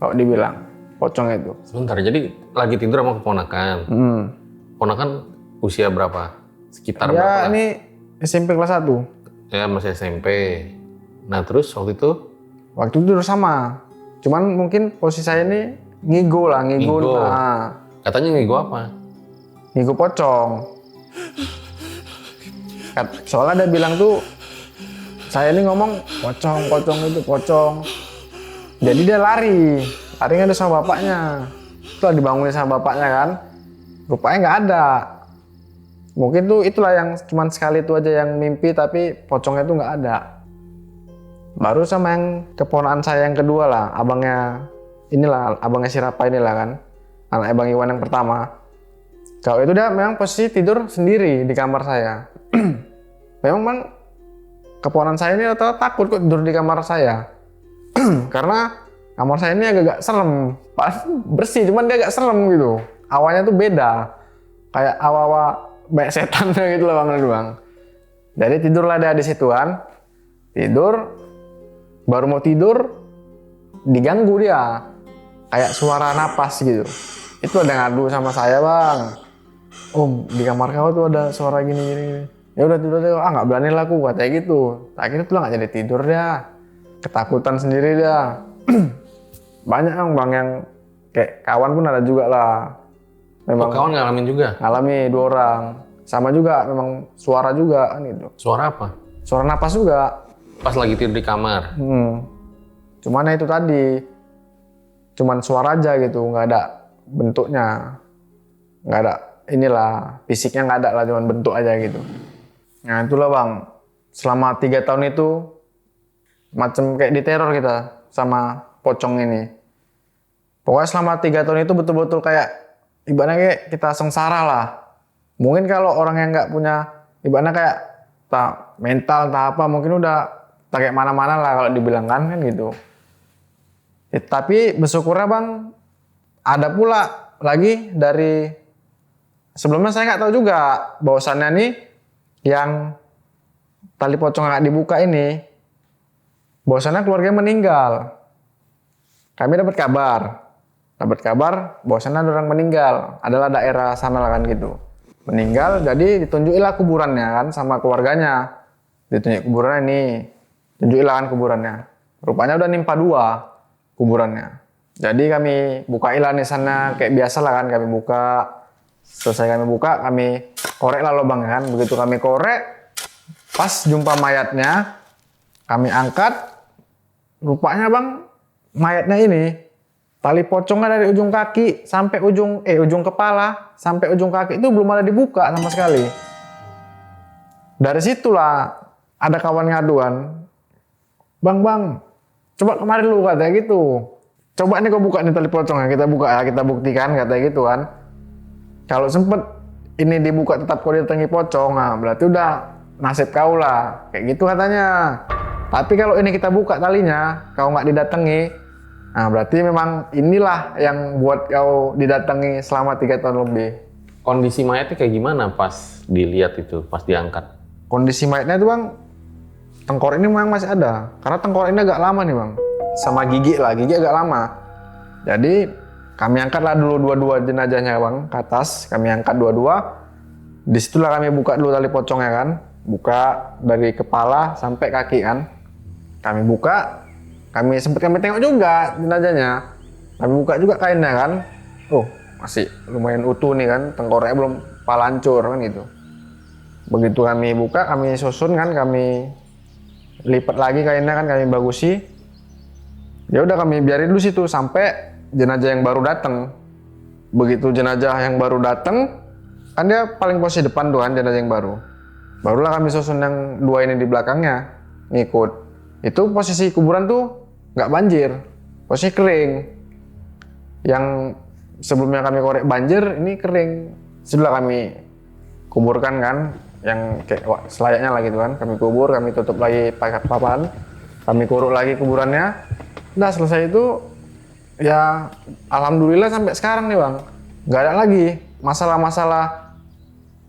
Kalau dibilang pocong itu. Sebentar, jadi lagi tidur sama keponakan. Keponakan usia berapa? Sekitar berapa? Ya ini SMP kelas 1. Ya masih SMP. Nah terus waktu itu? Waktu itu tidur sama. Cuman mungkin posisi saya ini ngigo lah, ngigo. Nah, katanya ngigo apa? ngigo pocong. Soalnya dia bilang tuh, saya ini ngomong pocong itu pocong. Jadi dia lari nggak ada sama bapaknya. Setelah dibangunin sama bapaknya kan, rupanya nggak ada. Mungkin tuh itulah yang cuman sekali itu aja yang mimpi, tapi pocongnya tuh nggak ada. Baru sama yang keponakan saya yang kedua lah, abangnya si Rapa inilah kan, anak Bang Iwan yang pertama. Kalau itu dia memang posisi tidur sendiri di kamar saya. Memang bang, keponakan saya ini rata-rata takut kok tidur di kamar saya. Karena kamar saya ini agak serem. Bersih, cuman dia agak serem gitu. Awalnya tuh beda. Kayak awa-awa banyak setannya gitu loh bang. Jadi tidurlah dia di situan. Tidur, baru mau tidur, diganggu dia. Kayak suara napas gitu. Itu ada ngadu sama saya bang. Om, di kamar kau tuh ada suara gini. Ya udah tidur deh, nggak berani lah aku katanya gitu. Akhirnya tuh nggak jadi tidur dia, ketakutan sendiri dia. Banyak bang yang kayak kawan pun ada juga lah. Memang kawan ngalamin juga? Ngalami 2 orang, sama juga memang suara juga kan gitu. Suara apa? Suara napas juga. Pas lagi tidur di kamar? Cuman itu tadi, cuman suara aja gitu, nggak ada bentuknya, nggak ada inilah fisiknya nggak ada lah, cuman bentuk aja gitu. Nah itulah bang, selama 3 tahun itu macam kayak diteror kita sama pocong ini. Pokoknya selama 3 tahun itu betul-betul kayak ibaratnya kayak kita sengsara lah. Mungkin kalau orang yang nggak punya ibaratnya kayak mental entah apa, mungkin udah kayak mana-mana lah kalau dibilang kan gitu. Tapi bersyukurnya bang, ada pula lagi dari sebelumnya saya nggak tahu juga bahwasannya nih yang tali pocong nggak dibuka ini, bahwasannya keluarganya meninggal. Kami dapat kabar bahwasannya ada orang meninggal, adalah daerah sana lah kan gitu. Meninggal, jadi ditunjukilah kuburannya kan sama keluarganya. Ditunjuk kuburannya ini, tunjukilah kan kuburannya. Rupanya udah nimpa 2 kuburannya. Jadi kami bukailah nih sana kayak biasa lah kan, kami buka. Selesai kami buka, kami korek lah lubang kan. Begitu kami korek, pas jumpa mayatnya, kami angkat. Rupanya bang, mayatnya ini tali pocongnya dari ujung kaki sampai ujung kepala sampai ujung kaki itu belum ada dibuka sama sekali. Dari situlah ada kawan ngaduan, bang, coba kemarin lu katanya gitu. Coba nih kau buka nih tali pocongnya, kita buka ya, kita buktikan katanya gitu kan. Kalau sempet ini dibuka tetap kau didatangi pocong, nah berarti udah nasib kau lah, kayak gitu katanya. Tapi kalau ini kita buka talinya, kau nggak didatangi, nah berarti memang inilah yang buat kau didatangi selama 3 tahun lebih. Kondisi mayatnya kayak gimana pas dilihat itu, pas diangkat? Kondisi mayatnya itu bang, tengkorak ini memang masih ada. Karena tengkorak ini agak lama nih bang. Sama gigi agak lama. Jadi kami angkatlah dulu 2 jenazahnya bang ke atas. Kami angkat 2. Disitulah kami buka dulu tali pocongnya kan. Buka dari kepala sampai kaki kan. Kami buka. Kami tengok juga jenazahnya. Kami buka juga kainnya kan. Oh, masih lumayan utuh nih kan, tengkoraknya belum palancur kan gitu. Begitu kami buka, kami susun kan, kami lipat lagi kainnya kan, kami bagusi. Ya udah kami biarin dulu situ sampai jenazah yang baru datang. Begitu jenazah yang baru datang, kan dia paling posisi depan tuh kan jenazah yang baru. Barulah kami susun yang 2 ini di belakangnya ngikut. Itu posisi kuburan tuh nggak banjir, posisi kering. Yang sebelumnya kami korek banjir, ini kering. Setelah kami kuburkan kan, yang kayak selayaknya lah gitu kan. Kami kubur, kami tutup lagi pakai papan, kami kuruk lagi kuburannya. Udah selesai itu, ya alhamdulillah sampai sekarang nih bang, nggak ada lagi masalah-masalah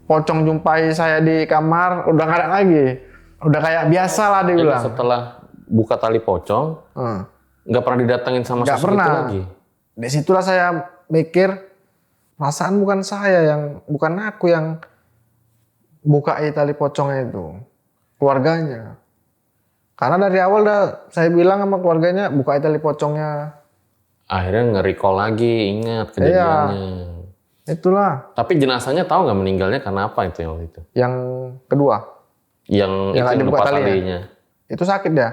pocong jumpai saya di kamar, udah nggak ada lagi. Udah kayak biasa lah dibilang. Jadi setelah buka tali pocong, nggak pernah didatengin sama Nggak sosok pernah. itu lagi? Disitulah saya mikir, perasaan bukan saya yang, bukan aku yang buka tali pocongnya itu, keluarganya. Karena dari awal dah saya bilang sama keluarganya, buka tali pocongnya. Akhirnya nge-recall lagi, ingat kejadiannya. Itulah. Tapi jenazahnya tahu nggak meninggalnya karena apa itu yang waktu itu? Yang kedua, Yang itu nggak yang dibuka lupa talinya. talinya. itu sakit dia.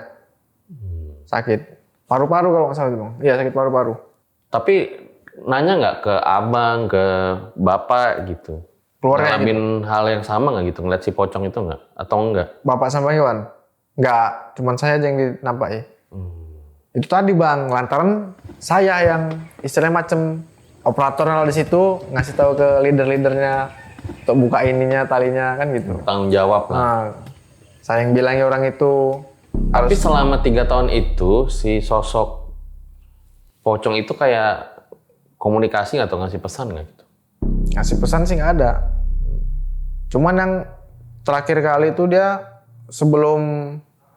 Sakit. Paru-paru kalau nggak salah itu bang. Iya sakit paru-paru. Tapi nanya nggak ke abang, ke bapak gitu? Keluarnya Ngalamin hal yang sama nggak gitu? Ngeliat si pocong itu nggak? Atau enggak? Bapak sama Iwan? Nggak, cuman saya aja yang dinampaki. Itu tadi bang, lantaran saya yang istilahnya macem operatornya di situ ngasih tahu ke leader-leadernya untuk buka ininya talinya kan gitu. Tanggung jawab lah. Nah, saya yang bilangnya orang itu Tapi harus selama 3 tahun itu, si sosok pocong itu kayak komunikasi nggak atau ngasih pesan nggak gitu? ngasih pesan sih nggak ada. Cuman yang terakhir kali itu dia sebelum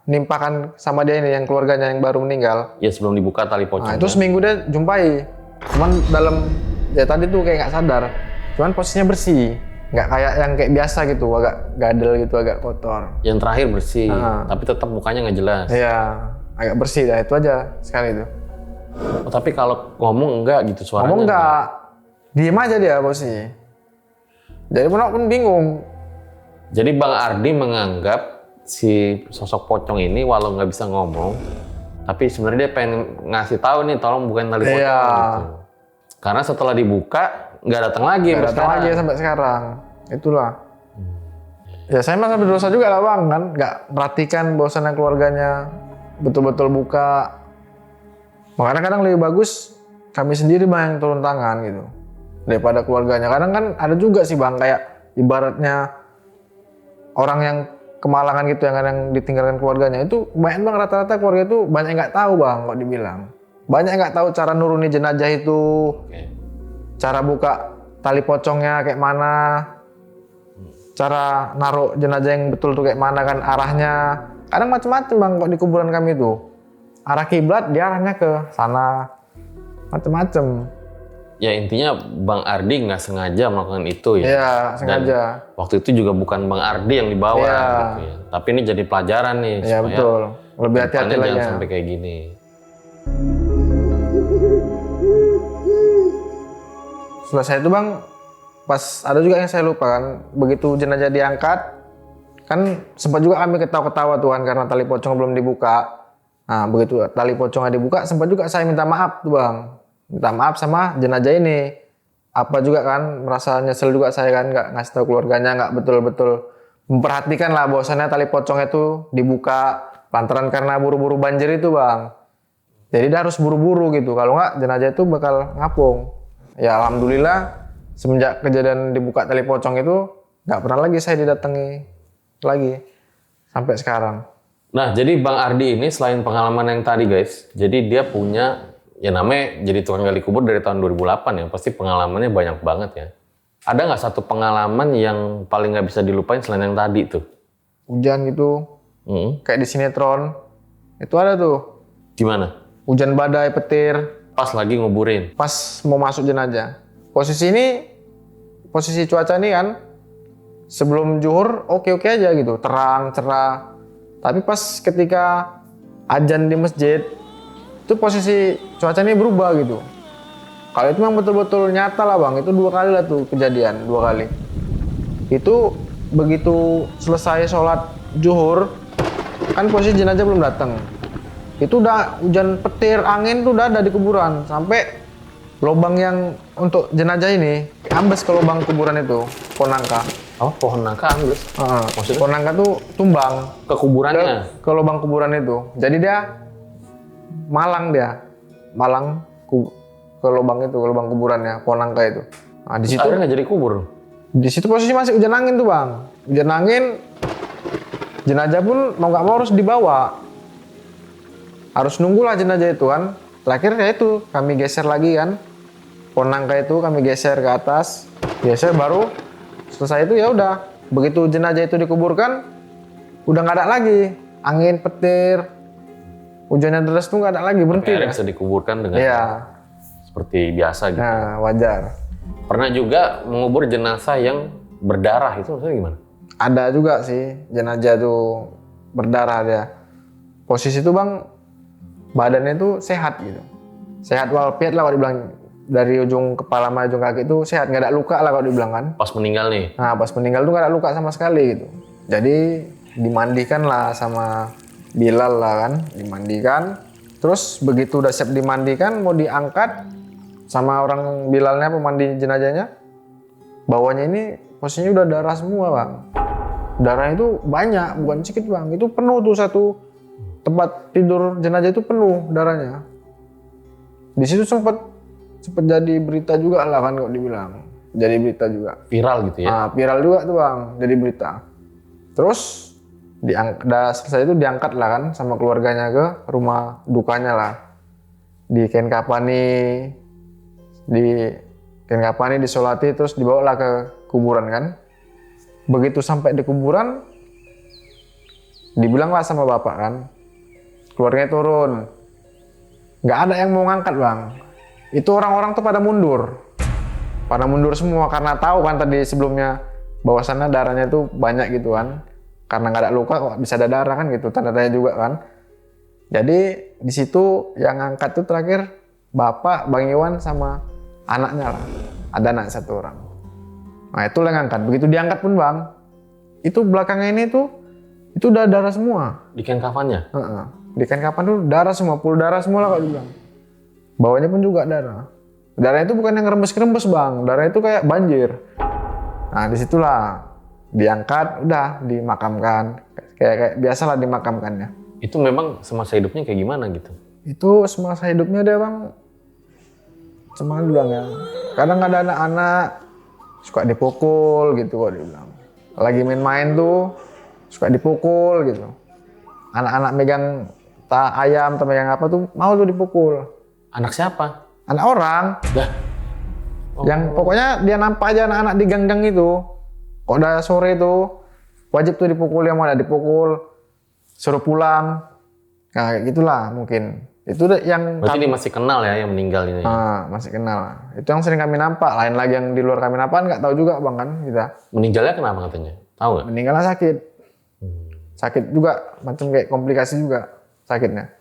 nimpakan sama dia ini yang keluarganya yang baru meninggal. Ya sebelum dibuka tali pocong. Nah, itu kan? seminggu dia jumpai. Cuman dalam ya tadi tuh kayak nggak sadar. Cuman posisinya bersih, nggak kayak yang kayak biasa gitu, agak gadel gitu, agak kotor. Yang terakhir bersih, Ah. tapi tetap mukanya nggak jelas. Iya, agak bersih dah itu aja sekali itu. Oh, tapi kalau ngomong enggak gitu suaranya. Ngomong nggak, diem aja dia posisi. Jadi pun bingung. Jadi Bang Ardi menganggap si sosok pocong ini walau nggak bisa ngomong, tapi sebenarnya dia pengen ngasih tahu nih, tolong bukain tali pocong Iya. gitu. Karena setelah dibuka nggak datang lagi. Nggak sampai datang sekarang. lagi sampai sekarang. Itulah. Ya saya masa berdosa juga lah bang kan, nggak perhatikan bahwasannya keluarganya betul-betul buka. Makanya kadang lebih bagus kami sendiri bang yang turun tangan gitu daripada keluarganya. Kadang kan ada juga sih bang kayak ibaratnya orang yang kemalangan gitu yang kadang ditinggalkan keluarganya itu banyak bang, rata-rata keluarga itu banyak yang nggak tahu bang kok dibilang. Banyak yang nggak tahu cara nuruni jenazah itu, Oke. cara buka tali pocongnya kayak mana, cara naruh jenazah yang betul tuh kayak mana kan arahnya. Kadang macam-macam bang kok di kuburan kami itu. Arah kiblat dia arahnya ke sana, macam-macam. Ya intinya Bang Ardi nggak sengaja melakukan itu ya. Iya sengaja. Dan waktu itu juga bukan Bang Ardi yang dibawa Iya. gitu ya. Tapi ini jadi pelajaran nih Iya betul. Lebih hati-hati depannya lagi. jangan sampai kayak gini. Selesai itu bang, pas ada juga yang saya lupa kan, begitu jenazah diangkat, kan sempat juga kami ketawa-ketawa tuh kan karena tali pocong belum dibuka. Nah begitu tali pocongnya dibuka, sempat juga saya minta maaf tuh bang, minta maaf sama jenazah ini. Apa juga kan merasa nyesel juga saya kan nggak ngasih tahu keluarganya, nggak betul-betul memperhatikan lah bahwasannya tali pocong itu dibuka lantaran karena buru-buru banjir itu bang. Jadi dia harus buru-buru gitu, kalau nggak jenazah itu bakal ngapung. Ya alhamdulillah semenjak kejadian dibuka tali pocong itu nggak pernah lagi saya didatangi lagi sampai sekarang. Nah, jadi Bang Ardi ini selain pengalaman yang tadi guys, jadi dia punya, ya namanya jadi tukang gali kubur dari tahun 2008 ya, pasti pengalamannya banyak banget ya. Ada nggak satu pengalaman yang paling nggak bisa dilupain selain yang tadi tuh? Hujan gitu, kayak di sinetron, itu ada tuh. Gimana? Hujan badai, petir, Pas lagi nguburin. pas mau masuk jenazah. Posisi cuaca ini kan, sebelum zuhur oke-oke aja gitu, terang, cerah. Tapi pas ketika azan di masjid, itu posisi cuaca ini berubah gitu. Kalau itu memang betul-betul nyata lah bang, itu 2 kali lah tuh kejadian, 2 kali. Itu begitu selesai sholat zuhur, kan posisi jenazah belum datang. Itu udah hujan petir, angin tuh udah ada di kuburan. Sampai lubang yang untuk jenazah ini, ambles ke lubang kuburan itu, pohon nangka. Oh, pohon nangka ambles. Maksudnya? Pohon nangka tuh tumbang Ke kuburannya. ke lubang kuburan itu. Jadi dia malang ke lubang itu, ke lubang kuburannya, pohon nangka itu. Nah, di situ Akhirnya nggak jadi kubur. di situ posisi masih hujan angin tuh bang. Hujan angin, jenazah pun mau nggak mau harus dibawa. Harus nunggulah jenazah itu kan. Terakhir ya itu kami geser lagi kan. Pohon nangka itu kami geser ke atas, geser baru selesai itu ya udah. Begitu jenazah itu dikuburkan, udah nggak ada lagi. Angin, petir, hujannya deras tuh nggak ada lagi, berhenti. Akhirnya Ya. bisa dikuburkan dengan Iya, seperti biasa gitu. nah wajar. Pernah juga mengubur jenazah yang berdarah, itu maksudnya gimana? Ada juga sih jenazah tuh berdarah dia. Posisi itu bang, badannya tuh sehat gitu. Sehat walafiat lah kalau dibilang. Dari ujung kepala sama ujung kaki itu sehat, nggak ada luka lah kalau dibilang kan. Pas meninggal nih. Nah pas meninggal tuh nggak ada luka sama sekali gitu. Jadi dimandikan lah sama Bilal lah kan, dimandikan. Terus begitu udah siap dimandikan, mau diangkat sama orang Bilalnya, pemandi jenazahnya. Bawahnya ini posisinya udah darah semua bang. Darahnya itu banyak, bukan sedikit bang. Itu penuh tuh satu tempat tidur jenazah itu penuh darahnya. Di situ sempat jadi berita juga lah kan kalau dibilang. Jadi berita juga. Viral gitu ya. Nah, viral juga tuh bang, jadi berita. Terus udah selesai itu diangkat lah kan sama keluarganya ke rumah dukanya lah. Di Kenkapani, disolati, terus dibawa lah ke kuburan kan. Begitu sampai di kuburan, dibilang lah sama bapak kan, keluarganya turun. Nggak ada yang mau ngangkat bang. Itu orang-orang tuh pada mundur semua karena tahu kan tadi sebelumnya bahwasannya darahnya tuh banyak gitu kan, karena nggak ada luka kok bisa ada darah kan gitu, tanda tanya juga kan. Jadi di situ yang ngangkat tuh terakhir bapak Bang Iwan sama anaknya lah, ada anak 1 orang. Nah itu yang ngangkat. Begitu diangkat pun bang, itu belakangnya ini tuh itu udah darah semua. Di kain kafannya? Di kain kapan tuh darah semua, full darah semua lah kalau dibilang. Bawahnya pun juga darah. Darah itu bukan yang rembes-rembes bang, darah itu kayak banjir. Nah disitulah diangkat, udah dimakamkan. Kayak biasalah dimakamkannya. Itu memang semasa hidupnya kayak gimana gitu? Itu semasa hidupnya dia bang, cuma bilang ya. Kadang ada anak-anak suka dipukul gitu kok dibilang. Lagi main-main tuh suka dipukul gitu. Anak-anak megang ayam atau megang apa tuh mau tuh dipukul. Anak siapa? Anak orang. Dah. Yang pokoknya dia nampak aja anak-anak di gang-gang itu. Kok udah sore itu wajib tuh dipukul, yang mana dipukul, suruh pulang. Nah kayak gitulah mungkin. Itu yang Berarti dia masih kenal ya yang meninggal ini? masih kenal. Itu yang sering kami nampak. Lain lagi yang di luar kami nampak nggak tahu juga bang kan kita. Meninggalnya kenapa katanya? Tahu nggak? Meninggalnya sakit. Sakit juga, macam kayak komplikasi juga sakitnya.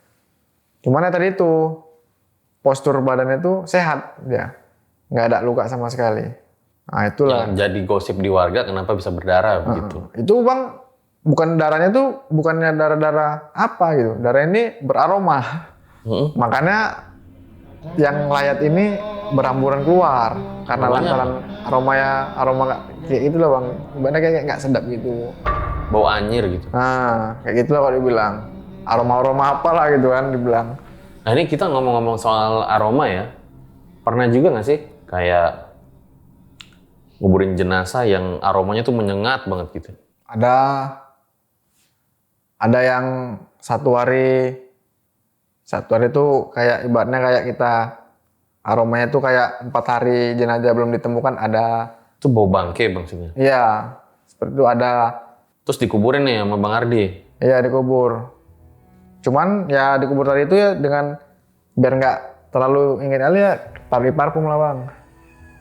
Cuman ya tadi itu postur badannya tuh sehat dia, nggak ada luka sama sekali. Nah itulah. Yang jadi gosip di warga kenapa bisa berdarah begitu? Itu bang, bukan darahnya tuh bukannya darah-darah apa gitu. Darah ini beraroma. Makanya yang layat ini berhamburan keluar karena lantaran aroma nggak kayak gitu loh bang. Ibaratnya kayak nggak sedap gitu. Bau anyir gitu. Nah kayak gitu loh kalau dibilang. Aroma-aroma apalah gitu kan dibilang. Nah ini kita ngomong-ngomong soal aroma ya. Pernah juga nggak sih kayak nguburin jenazah yang aromanya tuh menyengat banget gitu? Ada yang satu hari tuh kayak ibaratnya kayak kita aromanya tuh kayak 4 hari jenazah belum ditemukan ada. Itu bau bangke maksudnya? Iya, seperti itu ada. Terus dikuburin nih sama Bang Ardi? Iya dikubur. Cuman ya dikubur tadi itu ya dengan biar nggak terlalu ingin kali ya pakai parfum lah bang.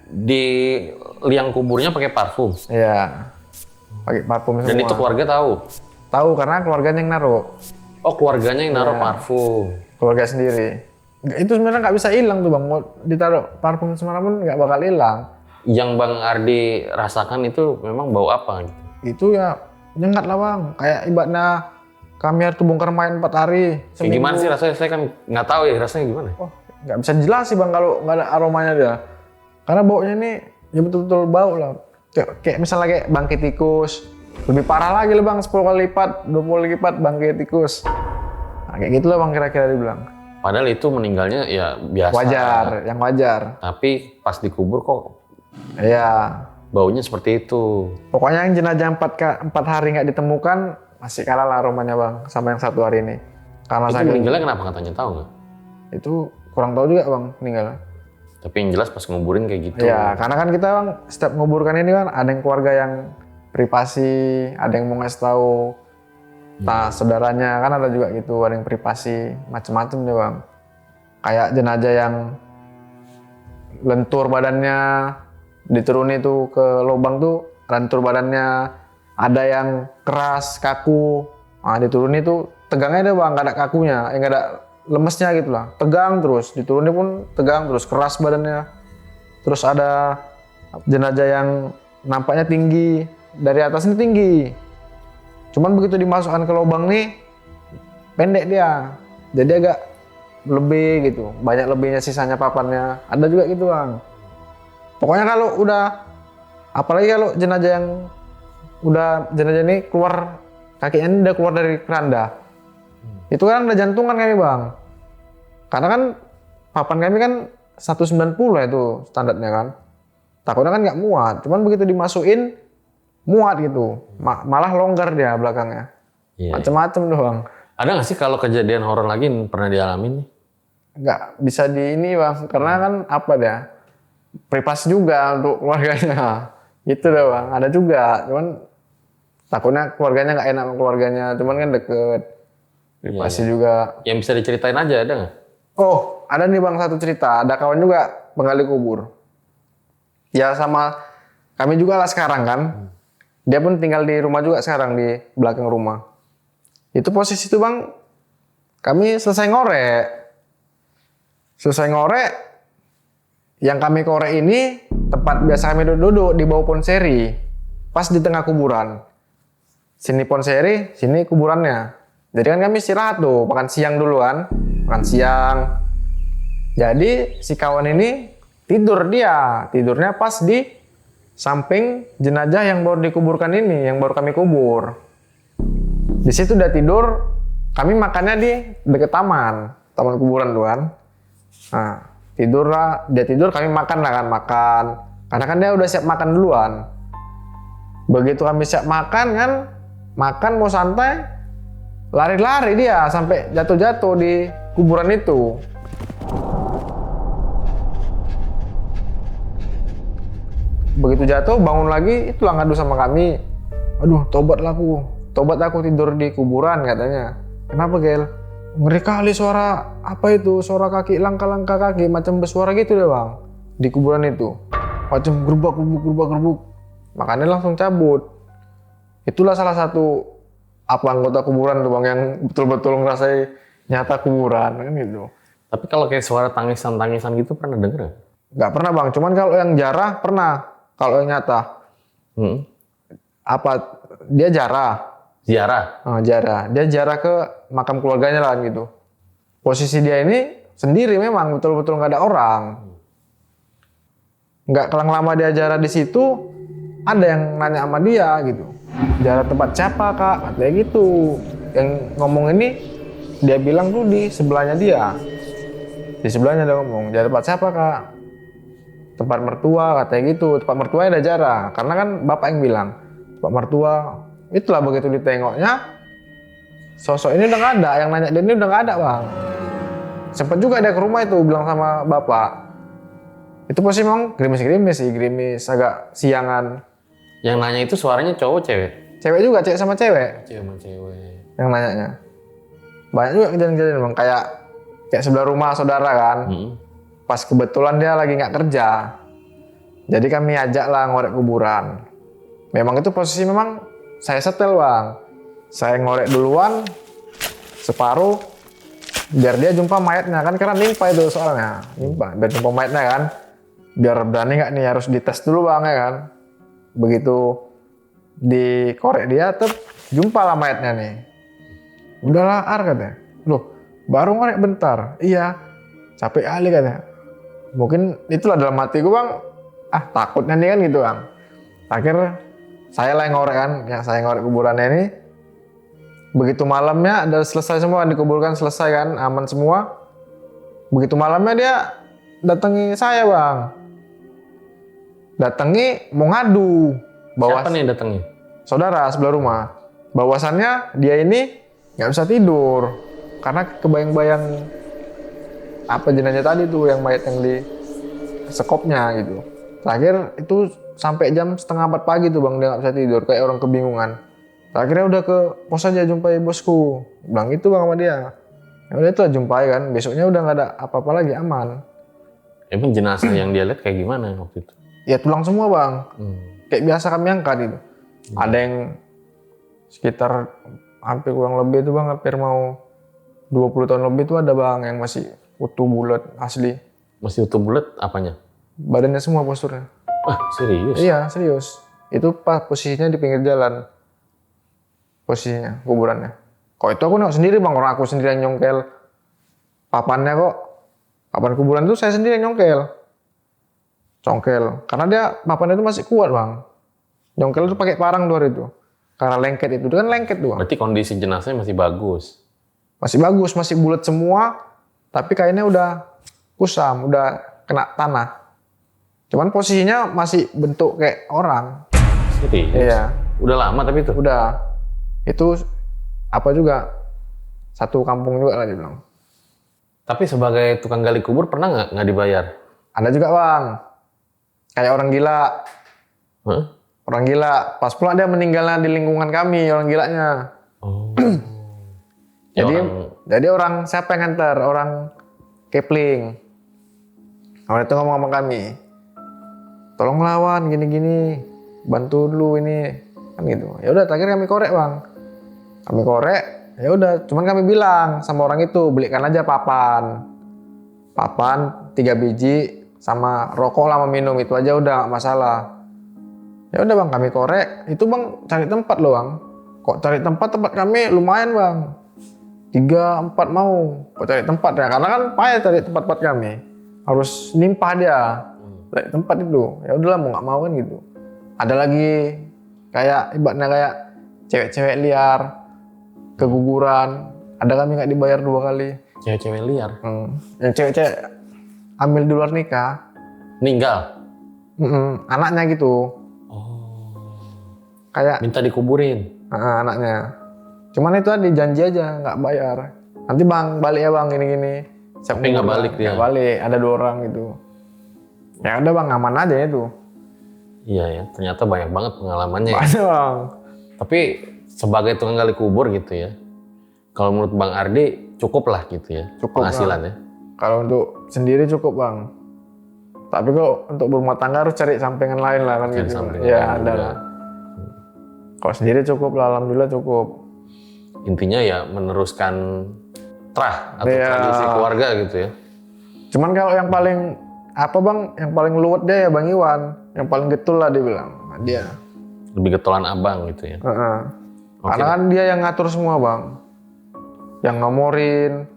Di liang kuburnya pakai parfum? Iya, pakai parfum semua. Dan itu keluarga tahu? Tahu karena keluarganya yang naruh. Oh keluarganya yang naruh Iya. parfum? Keluarga sendiri. itu sebenarnya nggak bisa hilang tuh bang. Mau ditaruh parfum semana pun nggak bakal hilang. Yang Bang Ardi rasakan itu memang bau apa gitu? Itu ya nyengat lah bang. Kayak ibaratnya kami harus bongkar main 4 hari. Kayak gimana sih rasanya? Saya kan nggak tahu ya rasanya gimana. Oh, nggak bisa jelas sih bang kalau nggak ada aromanya dia. Karena baunya ini ya betul-betul bau lah. Kayak misalnya kayak bangkai tikus. Lebih parah lagi lah bang, 10 kali lipat, 20 kali lipat bangkai tikus. Nah, kayak gitu lah bang kira-kira dibilang. Padahal itu meninggalnya ya biasa. Wajar, yang wajar. Tapi pas dikubur kok Iya. baunya seperti itu. Pokoknya yang jenazah 4 hari nggak ditemukan, masih kalah lah aromanya bang, sama yang 1 hari ini. Karena Itu saking meninggalnya kenapa katanya, tahu nggak? itu kurang tahu juga bang meninggal. Tapi yang jelas pas nguburin kayak gitu. Iya, karena kan kita bang setiap menguburkan ini kan ada yang keluarga yang privasi, ada yang mau ngasih tahu saudaranya, kan ada juga gitu, ada yang privasi, macem-macem deh bang. Kayak jenazah yang lentur badannya, dituruni tuh ke lubang tuh, lentur badannya, ada yang keras, kaku, nah dituruni tuh tegangnya deh bang, nggak ada kakunya, nggak ada lemesnya gitu lah, tegang terus, dituruni pun tegang terus, keras badannya. Terus ada jenazah yang nampaknya tinggi, dari atas ini tinggi, cuman begitu dimasukkan ke lubang nih pendek dia, jadi agak lebih gitu, banyak lebihnya, sisanya papannya, ada juga gitu bang. Pokoknya kalau udah, apalagi kalau jenazah yang udah jenazah ini keluar kakinya ini udah keluar dari keranda, itu kan udah jantungan kami bang, karena kan papan kami kan 190 ya itu standarnya kan, takutnya kan nggak muat, cuman begitu dimasukin muat gitu, malah longgar dia belakangnya. Iya. Macem-macem doang. Ada nggak sih kalau kejadian horor lagi yang pernah dialamin nih? Nggak bisa di ini bang, karena kan apa dia, privasi juga untuk keluarganya. Gitu deh bang, ada juga, cuman takutnya keluarganya nggak enak sama keluarganya, cuman kan deket, privasi juga. Yang bisa diceritain aja, ada nggak? Oh, ada nih bang satu cerita, ada kawan juga penggali kubur. Ya sama kami juga lah sekarang kan. Dia pun tinggal di rumah juga sekarang, di belakang rumah. Itu posisi itu bang, kami selesai ngorek. Selesai ngorek, yang kami korek ini tempat biasa kami duduk di bawah ponseri. Pas di tengah kuburan. Sini ponseri, sini kuburannya. Jadi kan kami istirahat tuh, makan siang dulu kan. Makan siang. Jadi si kawan ini tidur dia. Tidurnya pas di samping jenazah yang baru dikuburkan ini, yang baru kami kubur. Di situ udah tidur, kami makannya di dekat taman kuburan tuh kan. Nah, tidurlah, dia tidur, kami makan lah kan, makan. Karena kan dia udah siap makan duluan. Begitu kami siap makan kan, makan mau santai, lari-lari dia sampai jatuh-jatuh di kuburan itu. Begitu jatuh, bangun lagi, itulah ngadu sama kami. Aduh, tobat aku tidur di kuburan katanya. Kenapa Gel? Ngeri kali suara, apa itu, suara kaki, langkah-langkah kaki, macam bersuara gitu deh bang. Di kuburan itu, macam gerubak. Makanya langsung cabut. Itulah salah satu anggota kuburan tuh bang, yang betul-betul ngerasain nyata kuburan kan gitu. Tapi kalau kayak suara tangisan-tangisan gitu pernah denger nggak? Nggak pernah bang, cuman kalau yang jarah pernah. Kalau yang nyata, dia jarah. Ziarah? Jarah. Dia jarah ke makam keluarganya lah gitu. Posisi dia ini sendiri memang, betul-betul nggak ada orang. Nggak kelang lama dia jarah di situ, ada yang nanya sama dia gitu. Jarah tempat siapa kak? Katanya gitu. Yang ngomong ini, dia bilang tuh di sebelahnya dia. Di sebelahnya dia ngomong, jarah tempat siapa kak? Tempat mertua katanya gitu, tempat mertuanya ada jarah, karena kan bapak yang bilang tempat mertua. Itulah begitu ditengoknya, sosok ini udah nggak ada, yang nanya dia ini udah nggak ada bang. Sempat juga dia ke rumah itu bilang sama bapak, itu posisi memang gerimis agak siangan. Yang nanya itu suaranya cowok cewek? Cewek juga, cewek sama cewek. Cewek sama cewek. Yang nanyanya banyak juga kejadian-kejadian bang, kayak sebelah rumah saudara kan. Pas kebetulan dia lagi nggak kerja, jadi kami ajak lah ngorek kuburan. Memang itu posisi memang saya setel bang, saya ngorek duluan separuh, biar dia jumpa mayatnya kan, karena nimpa itu soalnya, nimpa biar jumpa mayatnya kan, biar berani nggak nih, harus dites dulu bang ya kan. Begitu dikorek dia tuh jumpa lah mayatnya nih, udahlah Ar katanya, loh baru ngorek bentar, iya capek kali katanya. Mungkin itulah dalam hati gue bang, takutnya nih kan gitu bang. Akhir saya lah yang ngorek kan, yang saya ngorek kuburannya ini. Begitu malamnya udah selesai semua, dikuburkan selesai kan, aman semua. Begitu malamnya dia datangi saya bang, datangi mau ngadu. Siapa nih yang datangnya? Saudara sebelah rumah. Bahwasannya dia ini nggak bisa tidur karena kebayang-bayang apa jenazah tadi tuh, yang mayat yang di sekopnya gitu. Terakhir itu sampai jam 3:30 pagi tuh bang, dia nggak bisa tidur kayak orang kebingungan. Akhirnya udah ke pos aja jumpai bosku, bilang itu bang sama dia. Ya udah itu lah jumpai kan, besoknya udah nggak ada apa-apa lagi, aman. Emang jenazah yang dia lihat kayak gimana waktu itu? Ya tulang semua bang, kayak biasa kami angkat itu. Ada yang sekitar hampir kurang lebih itu bang, hampir mau 20 tahun lebih itu ada bang yang masih utuh bulat asli. Masih utuh bulat apanya? Badannya semua posturnya. Serius? Iya serius. Itu pas posisinya di pinggir jalan. Posisinya, kuburannya. Kok itu aku nengok sendiri bang, orang aku sendiri yang nyongkel papannya kok. Papan kuburan itu saya sendiri yang nyongkel. Congkel. Karena dia papannya itu masih kuat bang. Nyongkel itu pakai parang luar itu. Karena lengket itu kan lengket tuh bang. Berarti kondisi jenazahnya masih bagus? Masih bagus, masih bulat semua. Tapi kainnya udah kusam, udah kena tanah. Cuman posisinya masih bentuk kayak orang. Serius? Iya. Udah lama tapi itu? Udah. Itu apa juga, satu kampung juga lah dibilang. Tapi sebagai tukang gali kubur pernah nggak dibayar? Ada juga bang, kayak orang gila. Hah? Orang gila, pas pula dia meninggalnya di lingkungan kami, orang gilanya. Oh. Jadi orang siapa yang nganter? Orang Kepling. Orang itu ngomong sama kami, tolong lawan gini-gini, bantu dulu ini, kan gitu. Ya udah, terakhir kami korek bang. Kami korek, ya udah. Cuman kami bilang sama orang itu, belikan aja papan 3 biji sama rokok lah, minum itu aja udah nggak masalah. Ya udah bang, kami korek. Itu bang cari tempat loh bang. Kok cari tempat kami lumayan bang. 3-4 mau. Kok cari tempat ya? Karena kan payah cari tempat kami. Harus nimpah dia. Cari tempat itu. Ya udahlah mau nggak mau kan gitu. Ada lagi kayak ibaratnya kayak cewek-cewek liar keguguran, ada kami nggak dibayar 2 kali. Cewek-cewek liar? Yang cewek-cewek hamil di luar nikah. Meninggal? Anaknya gitu. Kayak Minta dikuburin? anaknya. Cuman itu tadi janji aja nggak bayar. Nanti bang balik ya bang gini-gini. Tapi nggak balik dia? Nggak balik, ada 2 orang gitu. Ya udah bang, aman aja itu. Iya ya, ternyata banyak banget pengalamannya. Banyak bang. Tapi sebagai tukang gali kubur gitu ya, kalau menurut Bang Ardi cukup lah gitu ya, Cukup, penghasilannya. Kalau untuk sendiri cukup bang. Tapi kalau untuk berumah tangga harus cari sampingan lain lah kan Cari gitu. sampingan Ya lain ada juga. lah. Kalau sendiri cukup lah, alhamdulillah cukup. Intinya ya meneruskan trah atau Iya. tradisi keluarga gitu ya. Cuman kalau yang paling apa bang, yang paling luwet dia ya Bang Iwan, yang paling getul lah dia bilang. Nah, dia. Lebih getolan abang gitu ya. Oke. Karena kan dia yang ngatur semua bang, yang ngomorin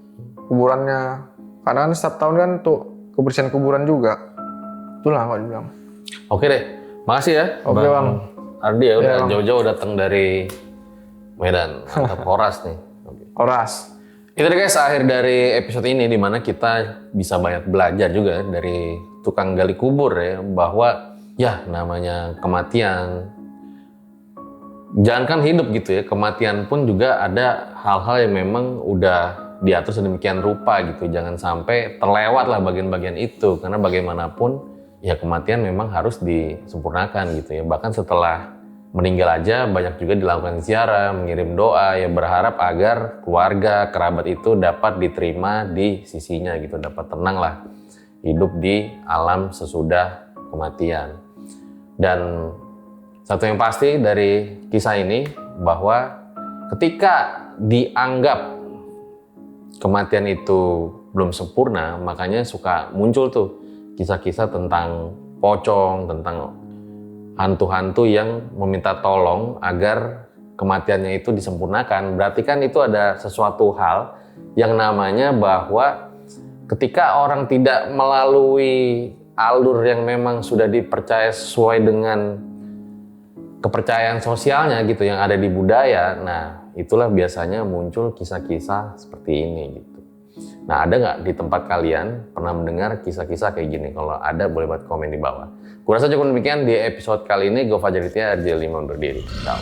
kuburannya. Karena kan setiap tahun kan untuk kebersihan kuburan juga. Itulah kalau dibilang. Oke deh, makasih ya. Oke, Bang. Ardi ya udah Iya, Bang. jauh-jauh datang dari Medan, mantap. Horas nih. Oke. Oras. Itu deh guys, akhir dari episode ini di mana kita bisa banyak belajar juga dari tukang gali kubur ya, bahwa ya namanya kematian, jangankan hidup gitu ya, kematian pun juga ada hal-hal yang memang udah diatur sedemikian rupa gitu. Jangan sampai terlewat lah bagian-bagian itu, karena bagaimanapun ya kematian memang harus disempurnakan gitu ya. Bahkan setelah meninggal aja banyak juga dilakukan ziarah, mengirim doa, ya berharap agar keluarga, kerabat itu dapat diterima di sisinya gitu, dapat tenang lah hidup di alam sesudah kematian. Dan satu yang pasti dari kisah ini, bahwa ketika dianggap kematian itu belum sempurna, makanya suka muncul tuh kisah-kisah tentang pocong, tentang hantu-hantu yang meminta tolong agar kematiannya itu disempurnakan. Berarti kan itu ada sesuatu hal yang namanya bahwa ketika orang tidak melalui alur yang memang sudah dipercaya sesuai dengan kepercayaan sosialnya gitu yang ada di budaya, nah itulah biasanya muncul kisah-kisah seperti ini gitu. Nah, ada nggak di tempat kalian pernah mendengar kisah-kisah kayak gini? Kalau ada, boleh buat komen di bawah. Kurasa cukup demikian di episode kali ini. Gue Fajar Ditya, RJ5 undur diri. Ciao.